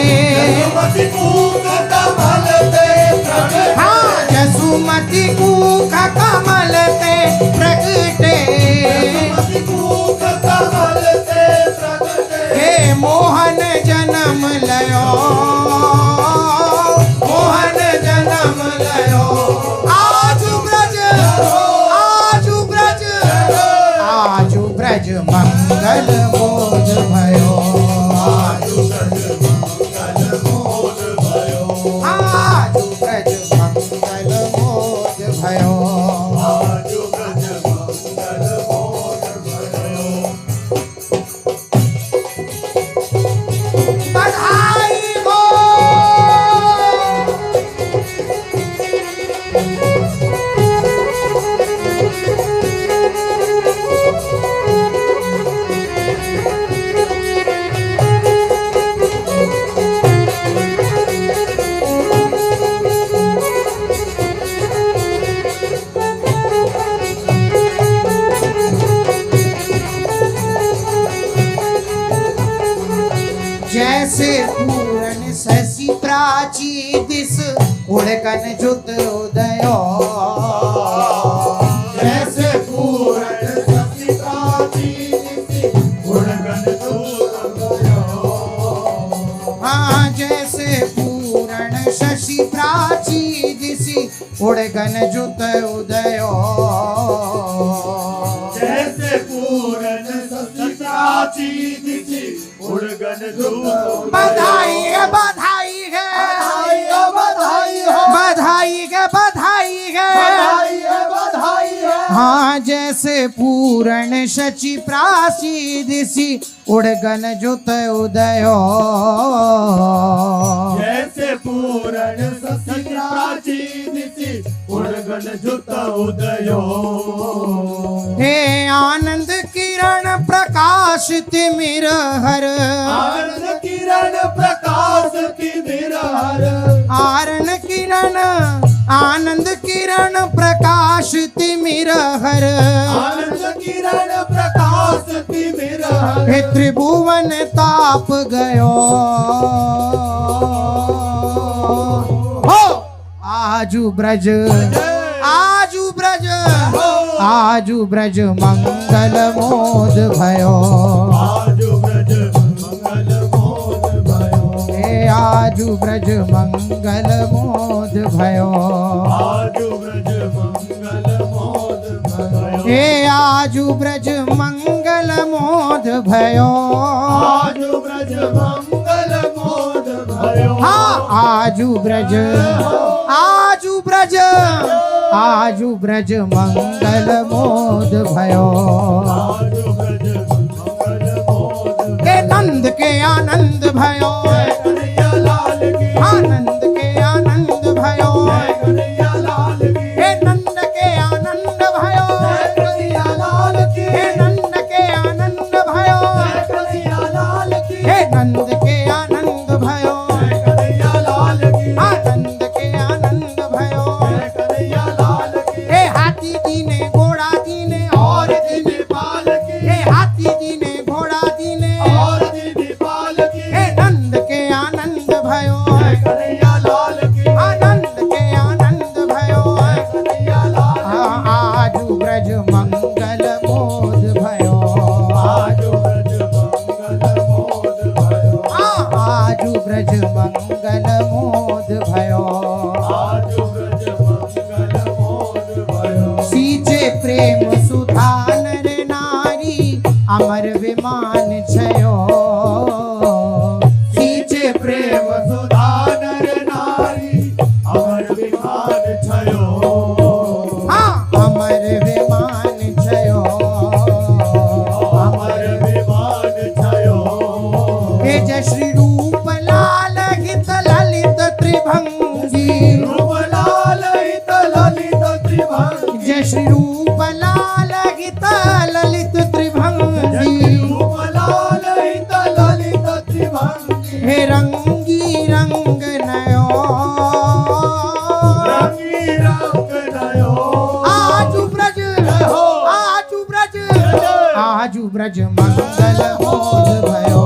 जसुमती कूख कमल ते प्रगटे, हाँ जसुमती कूख कमल ते प्रगटे, जसुमती कूख कमल ते प्रगटे। हे मो जैसे पूरन शशि प्राची दिस उड़कन जुत उदयो जैसे पूरन शशि प्राची दिस उड़कन जुत उदयो हाँ जैसे पूरण शशि प्राची दिसी उड़गन जुत उदयो जैसे पूरन शशि प्राची दिस उड़कन जुत बधाई है बधाई है बधाई हो बधाई है बधाई है बधाई है हाँ जैसे पूरण शचि प्राची दिसी उड़गन जुत उदयो जैसे पूरण शशि प्राची दिसी उड़गन जुत उदयो हे आनंद किरण प्रकाश तिमिर हर आनंद किरण प्रकाश तिमिर हर आरण किरण आनंद किरण प्रकाश तिमिर हर आनंद किरण प्रकाश तिमिर हर हे त्रिभुवन ताप गयो हो आजू ब्रज आजू ब्रज आजू ब्रज मंगल मोद भयो आजु ब्रज मंगल मोद भयो हे आजू ब्रज मंगल मोद भयो आजु ब्रज मंगल मोद भयो हे आजू ब्रज मंगल मोद भयो आजु ब्रज मंगल मोद भयो हाँ आजू ब्रज आजू ब्रज आजू ब्रज मंगल मोद भयो आजु ब्रज मंगल मोद हे नंद के आनंद भयो कन्हैया लाल की आनंद के आनंद भयो कन्हैया लाल की हे नंद के आनंद भयो कन्हैया लाल की हे नंद के आनंद भयो कन्हैया लाल की हे नंद के आनंद भयो कन्हैया लाल की आनंद के आनंद भयो कन्हैया लाल की हे हाथी दीने घोड़ा दीने और दीदी पाल की हे हाथी दीने घोड़ा दीने और दीदी पाल की हे नंद के आनंद भयो कन्हैया लाल की आनंद के आनंद भयो कन्हैया लाल आजू ब्रज मंगल मोद भयो आजु ब्रज मंगल मोद भयो आजू ब्रज मंगल मोद भयो आजु ब्रज मंगल मोद भयो सींचे प्रेम सुधा नर नारी अमर विमान छयो सींचे प्रेम सुधा नर नारी अमर विमान छयो अमर विमान छयो अमर विमान छयो हे जय श्री रूप लाल हित ललित त्रिभंगी रूप लाल हित ललित त्रिभंगी जय श्री रूप लाल हित ललित त्रिभंगी रूप लाल हित ललित त्रिभंगी हे रंगी रंग नयो रंगी रंग नयो आजू ब्रज आजू ब्रज आजू ब्रज मंगल मोद भयो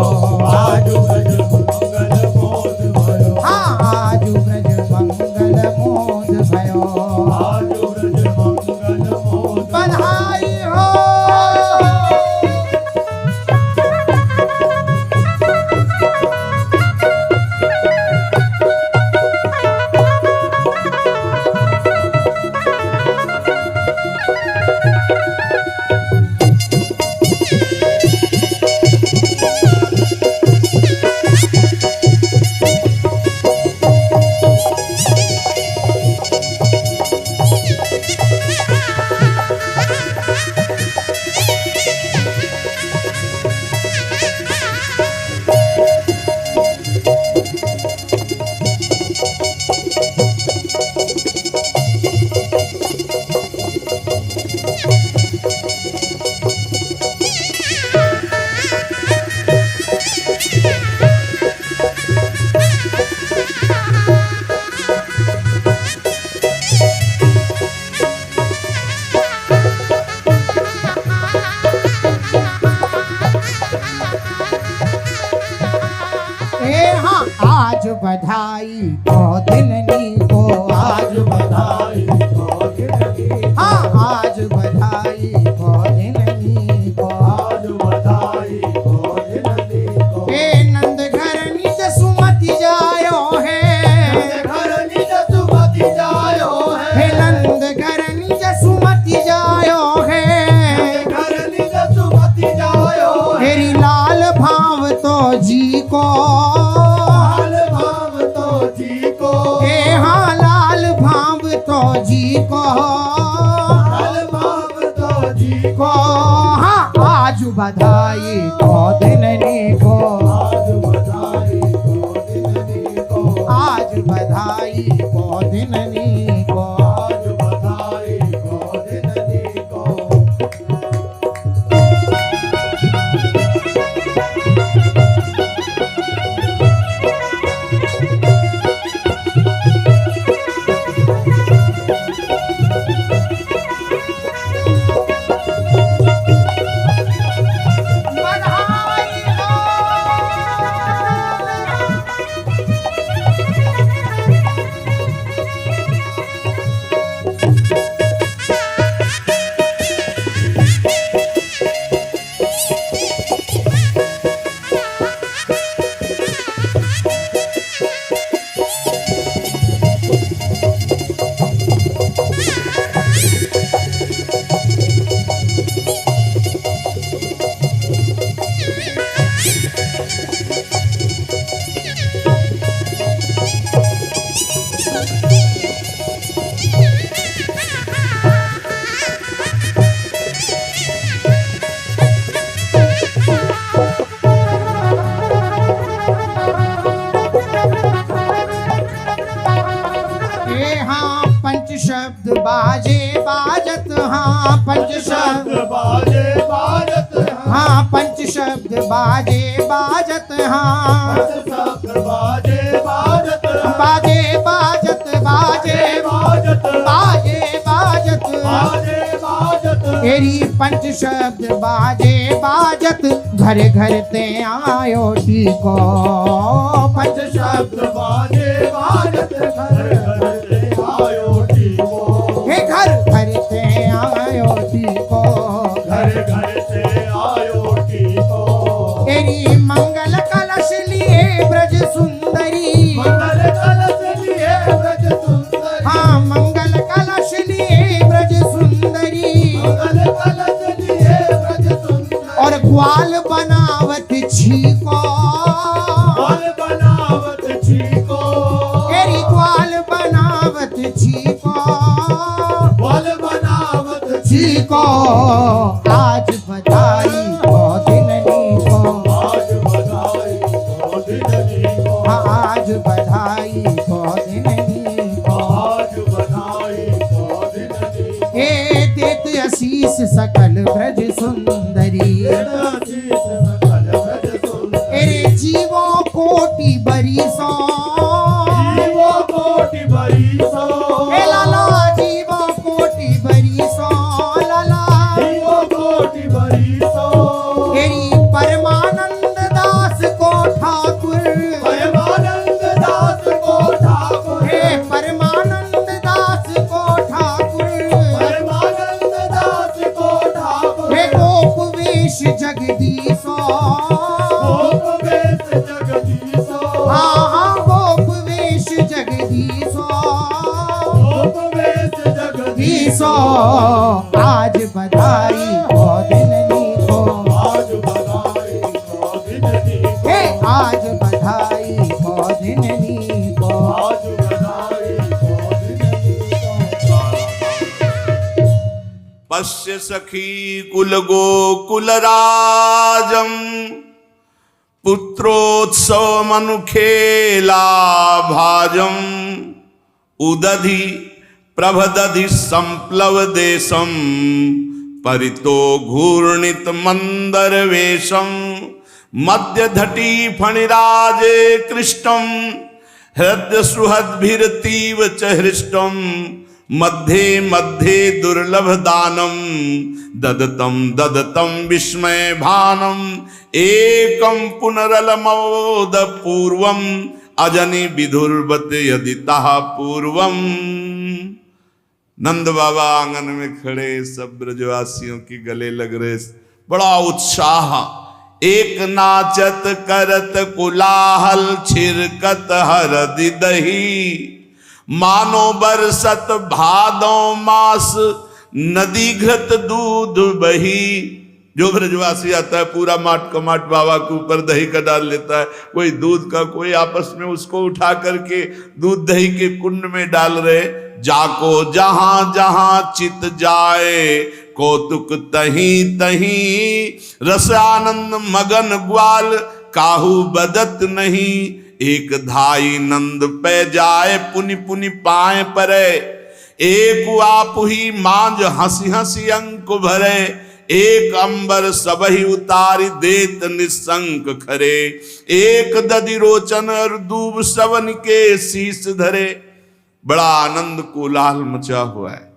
आजु ब्रज मंगल मोद भयो आजू ब्रज मंगल मोद भयो आजु ब्रज मंगल मोद बधाई हो ए हाँ आज बधाई को दिननी को आज बधाई को दिननी हाँ आज बधाई को दिननी को आज बधाई को दिननी को ए नंद घर निज सुमति जायो है घर निज सुमति जायो हे है नंद घर निज सुमति जायो है घर निज सुमति जायो है हेरी लाल भाव तो जी को लाल भाव तो जी को हे हाँ लाल भाव तो जी को लाल भाव तो जी को हाँ आज बधाई को दिननी को आज बधाई को दिननी को आज बधाई को दिननी को आज बधाई को दिननी को बधाई हो ए हाँ पंच शब्द बाजे बाजत हाँ पंच शब्द बाजे बाजत हाँ पंच शब्द बाजे बाजत हाँ शब्द बाजे बाजत बाजे बाजत बाजे बाजत बाजे बाजत बाजे बाजत तेरी पंच शब्द बाजे बाजत घर घर ते आयो टीको पंच शब्द बाजे बाजत घर घर से आयो टीको हे घर घर ते आयो टीको घर घर से आयो टीको तेरी मंगल कलश लिए ब्रज सुंदरी मंगल कलश लिए ब्रज सुंदरी हाँ मंगल कलश लिए ब्रज सुंदरी मंगल कलश लिए ब्रज सुंदरी और ग्वाल बनावत छीको बल बनावत छीको तेरी ग्वाल बनावत छीको बल बनावत छीको आज बधाई को दिननी को आज बधाई को दिननी को आज बधाई को दिननी को आज बधाई को दिननी को हे देत आशीष सकल ब्रज सुंदरी आशीष सकल ब्रज सुंदरी तेरे जीवों कोटि बरिसों जीवो कोटि बरिसो हे लाला जीवों कोटि बरिसों लाला जीवो कोटि बरिसो तेरी परमानंद दास को ठाकुर परमानंद दास को ठाकुर हे परमानंद दास को ठाकुर परमानंद दास को ठाकुर हे गोप वेश जगदीशो गोप वेश जगदीशो हाँ हाँ गोप वेश जगदीशो गोप वेश जगदीशो ईसो आज बधाई को दिननी को आज बधाई को दिननी को हे आज बधाई को दिननी को आज बधाई को दिननी को पश्य सखी कुल गोकुल राजम पुत्रोत्सव मनुखेला भाजम उदधि प्रभदधि संप्लव देशम परितो घूर्णित मंदर वेशम मध्य धटी फणिराजे कृष्टम हृदय सुहद्भिरतीव च हृष्टम मध्ये मध्ये दुर्लभ दानम ददतम ददतम विस्मय भानम एकम पुनरलमोद पूर्वम अजनी विधुर्वत यदि ताहा पूर्वम। नंद बाबा आंगन में खड़े, सब ब्रजवासियों की गले लग रहे, बड़ा उत्साह। एक नाचत करत कुलाहल छिरकत हरदि दही, मानो बरसत भादो मास नदी घृत दूध बही। जो ब्रजवासी आता है पूरा माट कमाट बाबा के ऊपर दही का डाल लेता है, कोई दूध का, कोई आपस में उसको उठा करके दूध दही के कुंड में डाल रहे। जाको जहां जहां चित जाए, कौतुक तहीं तहीं, रस आनंद मगन ग्वाल काहू बदत नहीं। एक धाई नंद पे जाए, पुनि पुनि पाए परे, एक आप ही मांझ हंसी हंसी अंक भरे। एक अंबर सबही उतारी देत निसंक खरे, एक दधि रोचन और दूब सवन के शीस धरे। बड़ा आनंद कोलाहल मचा हुआ है।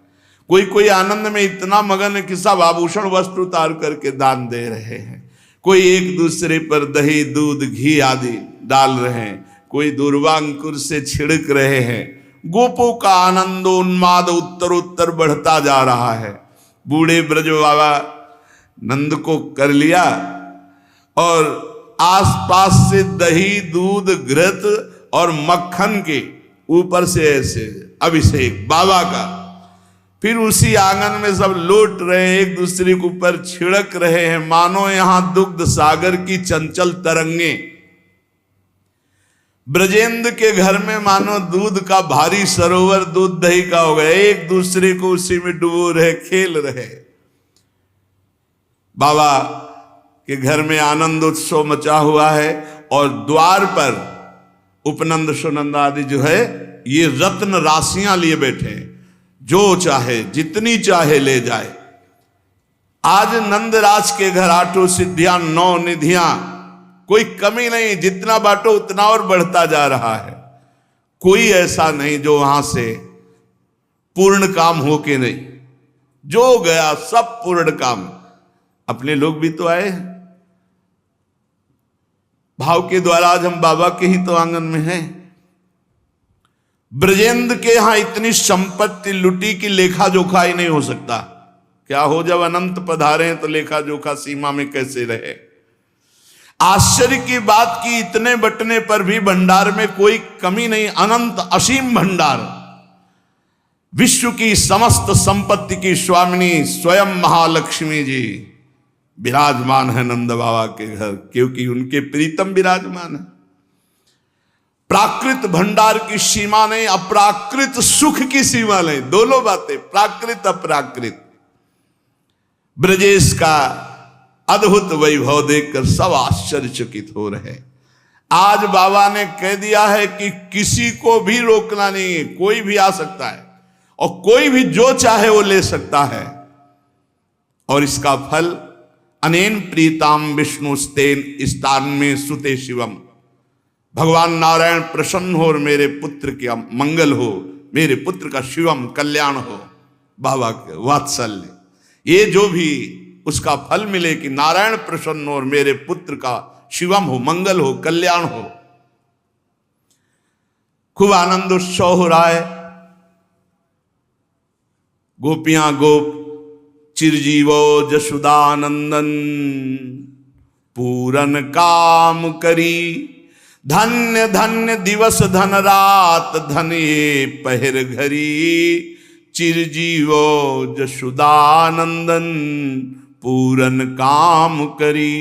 कोई कोई आनंद में इतना मगन है कि सब आभूषण वस्त्र उतार करके दान दे रहे हैं। कोई एक दूसरे पर दही दूध घी आदि डाल रहे हैं, कोई दूर्वांकुर से छिड़क रहे हैं। गोपों का आनंद उन्माद उत्तर उत्तर बढ़ता जा रहा है। बूढ़े ब्रज बाबा नंद को कर लिया और आसपास से दही दूध घृत और मक्खन के ऊपर से ऐसे अभिषेक बाबा का। फिर उसी आंगन में सब लौट रहे हैं, एक दूसरे के ऊपर छिड़क रहे हैं, मानो यहां दुग्ध सागर की चंचल तरंगे। ब्रजेंद्र के घर में मानो दूध का भारी सरोवर दूध दही का हो गया, एक दूसरे को उसी में डुबो रहे, खेल रहे। बाबा के घर में आनंद उत्सव मचा हुआ है और द्वार पर उपनंद सुनंद आदि जो है ये रत्न राशियां लिए बैठे हैं, जो चाहे जितनी चाहे ले जाए। आज नंदराज के घर 8 सिद्धियां 9 निधियां, कोई कमी नहीं, जितना बांटो उतना और बढ़ता जा रहा है। कोई ऐसा नहीं जो वहां से पूर्ण काम हो के नहीं, जो गया सब पूर्ण काम। अपने लोग भी तो आए भाव के द्वारा, आज हम बाबा के ही तो आंगन में हैं। ब्रजेंद्र के यहां इतनी संपत्ति लुटी की लेखा जोखा ही नहीं हो सकता। क्या हो जब अनंत पधारे हैं तो लेखा जोखा सीमा में कैसे रहे। आश्चर्य की बात की इतने बटने पर भी भंडार में कोई कमी नहीं, अनंत असीम भंडार। विश्व की समस्त संपत्ति की स्वामिनी स्वयं महालक्ष्मी जी विराजमान है नंद बाबा के घर, क्योंकि उनके प्रीतम विराजमान है। प्राकृत भंडार की सीमा नहीं, अप्राकृत सुख की सीमा नहीं, दोनों बातें, प्राकृत अप्राकृत। ब्रजेश का अद्भुत वैभव देखकर सब आश्चर्यचकित हो रहे। आज बाबा ने कह दिया है कि किसी को भी रोकना नहीं है, कोई भी आ सकता है और कोई भी जो चाहे वो ले सकता है। और इसका फल अनेन प्रीताम विष्णुस्तेन स्थान में सुते शिवम। भगवान नारायण प्रसन्न हो और मेरे पुत्र का मंगल हो, मेरे पुत्र का शिवम कल्याण हो। बाबा के वात्सल्य, ये जो भी उसका फल मिले कि नारायण प्रसन्न हो और मेरे पुत्र का शिवम हो, मंगल हो, कल्याण हो। खूब आनंद उत्सव हो रहा है। गोपियां गोप चिरजीवो जसुदानंदन, पूरन काम करी। धन्य धन्य दिवस धन रात, धन ये पहर घरी। चिरजीवो जसुदानंदन, पूरन काम करी।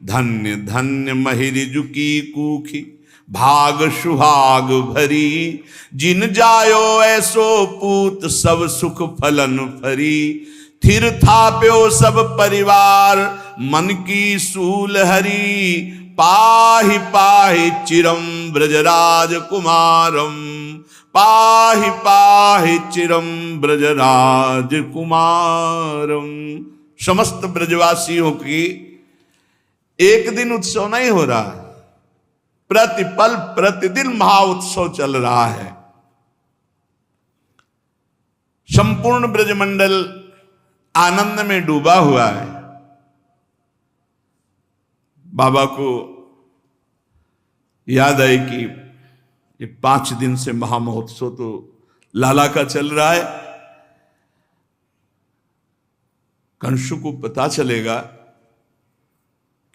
धन्य धन्य महिरिजु की कूखी, भाग सुहाग भरी। जिन जायो ऐसो पूत, सब सुख फलन फरी। थिर थाप्यो सब परिवार, मन की सूल हरी। पाहि पाहि चिरम ब्रजराज कुमारम, पाहि पाहि चिरम ब्रजराज कुमारम। समस्त ब्रजवासियों की एक दिन उत्सव नहीं हो रहा है, प्रतिपल प्रतिदिन महा उत्सव चल रहा है। संपूर्ण ब्रजमंडल आनंद में डूबा हुआ है। बाबा को याद आई कि ये 5 दिन से महामहोत्सव तो लाला का चल रहा है, कंस को पता चलेगा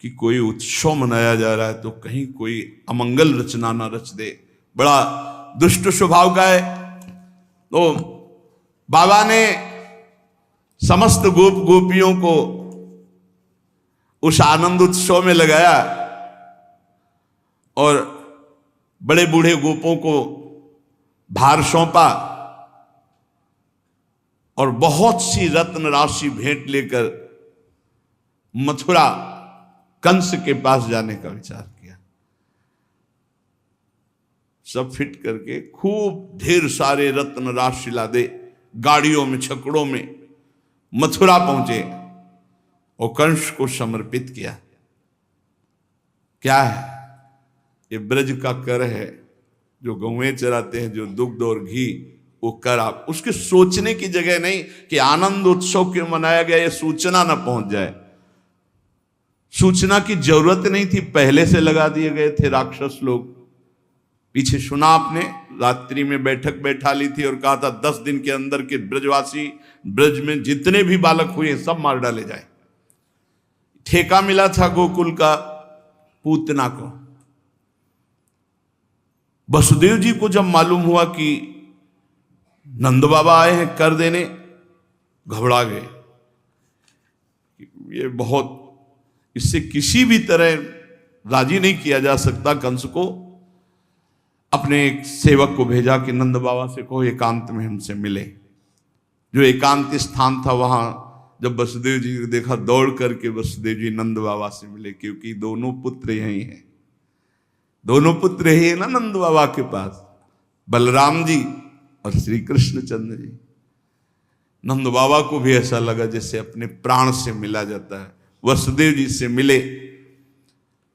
कि कोई उत्सव मनाया जा रहा है तो कहीं कोई अमंगल रचना ना रच दे, बड़ा दुष्ट स्वभाव का है। तो बाबा ने समस्त गोप गोपियों को उस आनंद उत्सव में लगाया और बड़े बूढ़े गोपों को भार सौंपा और बहुत सी रत्न राशि भेंट लेकर मथुरा कंस के पास जाने का विचार किया। सब फिट करके खूब ढेर सारे रत्न राशि लादे, गाड़ियों में छकड़ों में मथुरा पहुंचे और कंस को समर्पित किया। क्या है ये? ब्रज का कर है, जो गौएं चराते हैं, जो दुग्ध और घी, वो कर। आप उसके सोचने की जगह नहीं कि आनंद उत्सव क्यों मनाया गया, ये सूचना ना पहुंच जाए। सूचना की जरूरत नहीं थी, पहले से लगा दिए गए थे राक्षस लोग। पीछे सुना आपने, रात्रि में बैठक बैठा ली थी और कहा था 10 दिन के अंदर के ब्रजवासी, ब्रज में जितने भी बालक हुए सब मार डाले जाए। ठेका मिला था गोकुल का पूतना को। वसुदेव जी को जब मालूम हुआ कि नंद बाबा आए हैं कर देने, घबरा गए। ये बहुत, इससे किसी भी तरह राजी नहीं किया जा सकता। कंस को अपने एक सेवक को भेजा कि नंद बाबा से कहो एकांत में हमसे मिले। जो एकांत स्थान था वहां जब वसुदेव जी को देखा, दौड़ करके वसुदेव जी नंद बाबा से मिले, क्योंकि दोनों पुत्र यही हैं। दोनों पुत्र ही है ना नंद बाबा के पास, बलराम जी और श्री कृष्णचंद्र जी। नंद बाबा को भी ऐसा लगा जैसे अपने प्राण से मिला जाता है। वसुदेव जी से मिले।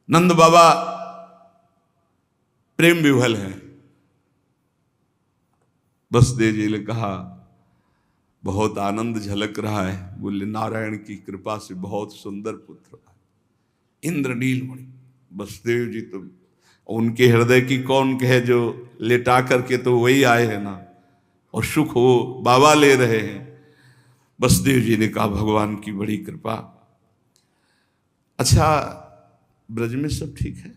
नंद बाबा प्रेम विह्वल है। वसुदेव जी ने कहा बहुत आनंद झलक रहा है। बोले नारायण की कृपा से बहुत सुंदर पुत्र है, इंद्रनील मणि। वसुदेव जी तो उनके हृदय की कौन कहे, जो लेटा करके तो वही आए हैं ना, और सुख हो बाबा ले रहे हैं। वसुदेव जी ने कहा भगवान की बड़ी कृपा। अच्छा, ब्रज में सब ठीक है?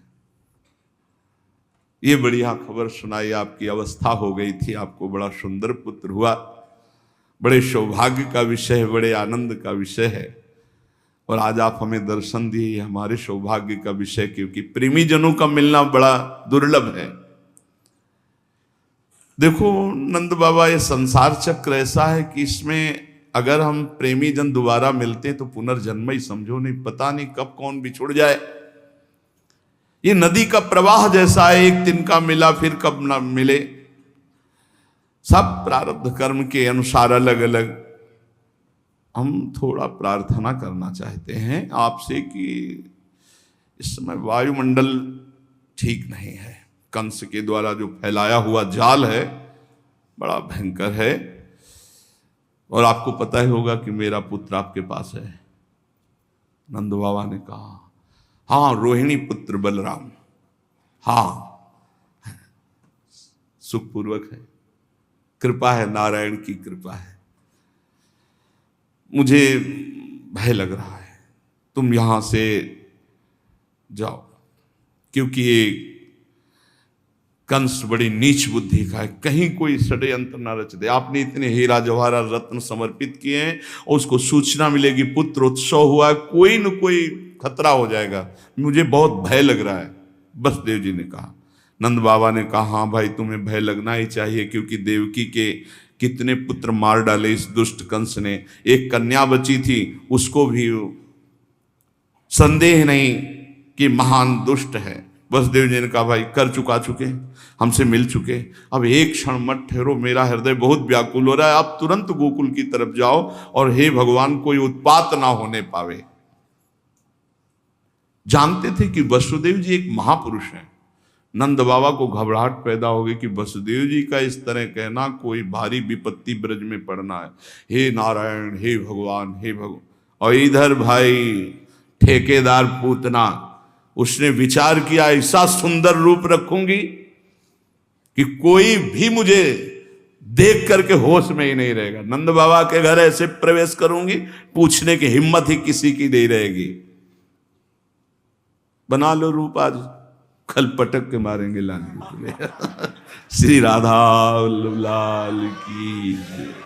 ये बढ़िया खबर सुनाई, आपकी अवस्था हो गई थी, आपको बड़ा सुंदर पुत्र हुआ, बड़े सौभाग्य का विषय है, बड़े आनंद का विषय है। और आज आप हमें दर्शन दिए, हमारे सौभाग्य का विषय, क्योंकि प्रेमी जनों का मिलना बड़ा दुर्लभ है। देखो नंद बाबा, ये संसार चक्र ऐसा है कि इसमें अगर हम प्रेमी जन दोबारा मिलते हैं तो पुनर्जन्म ही समझो, नहीं पता नहीं कब कौन बिछुड़ जाए। ये नदी का प्रवाह जैसा है, एक दिन का मिला फिर कब ना मिले। सब प्रारब्ध कर्म के अनुसार अलग अलग। हम थोड़ा प्रार्थना करना चाहते हैं आपसे कि इस समय वायुमंडल ठीक नहीं है। कंस के द्वारा जो फैलाया हुआ जाल है बड़ा भयंकर है। और आपको पता ही होगा कि मेरा पुत्र आपके पास है। नंद बाबा ने कहा हाँ, रोहिणी पुत्र बलराम, हाँ सुखपूर्वक है, कृपा है, नारायण की कृपा है। मुझे भय लग रहा है, तुम यहां से जाओ, क्योंकि ये कंस बड़ी नीच बुद्धि का है, कहीं कोई षड्यंत्र न रच दे। आपने इतने हीरा जवाहरात रत्न समर्पित किए हैं और उसको सूचना मिलेगी पुत्र उत्सव हुआ है, कोई न कोई खतरा हो जाएगा, मुझे बहुत भय लग रहा है। वसुदेव जी ने कहा। नंद बाबा ने कहा हाँ भाई, तुम्हें भय लगना ही चाहिए, क्योंकि देवकी के कितने पुत्र मार डाले इस दुष्ट कंस ने। एक कन्या बची थी, उसको भी संदेह नहीं कि महान दुष्ट है। वसुदेव जी ने कहा भाई कर चुके, हमसे मिल चुके, अब एक क्षण मत ठहरो, मेरा हृदय बहुत व्याकुल हो रहा है। आप तुरंत गोकुल की तरफ जाओ और हे भगवान कोई उत्पात ना होने पावे। जानते थे कि वसुदेव जी एक महापुरुष हैं। नंद बाबा को घबराहट पैदा हो गई कि वसुदेव जी का इस तरह कहना, कोई भारी विपत्ति ब्रज में पड़ना है। हे नारायण, हे भगवान, हे भगवान। और इधर भाई ठेकेदार पूतना उसने विचार किया ऐसा सुंदर रूप रखूंगी कि कोई भी मुझे देख करके होश में ही नहीं रहेगा। नंद बाबा के घर ऐसे प्रवेश करूंगी, पूछने की हिम्मत ही किसी की नहीं रहेगी। बना लो रूप, आज कल पटक के मारेंगे लाने के लिए। श्री राधा वल्लभ लाल की।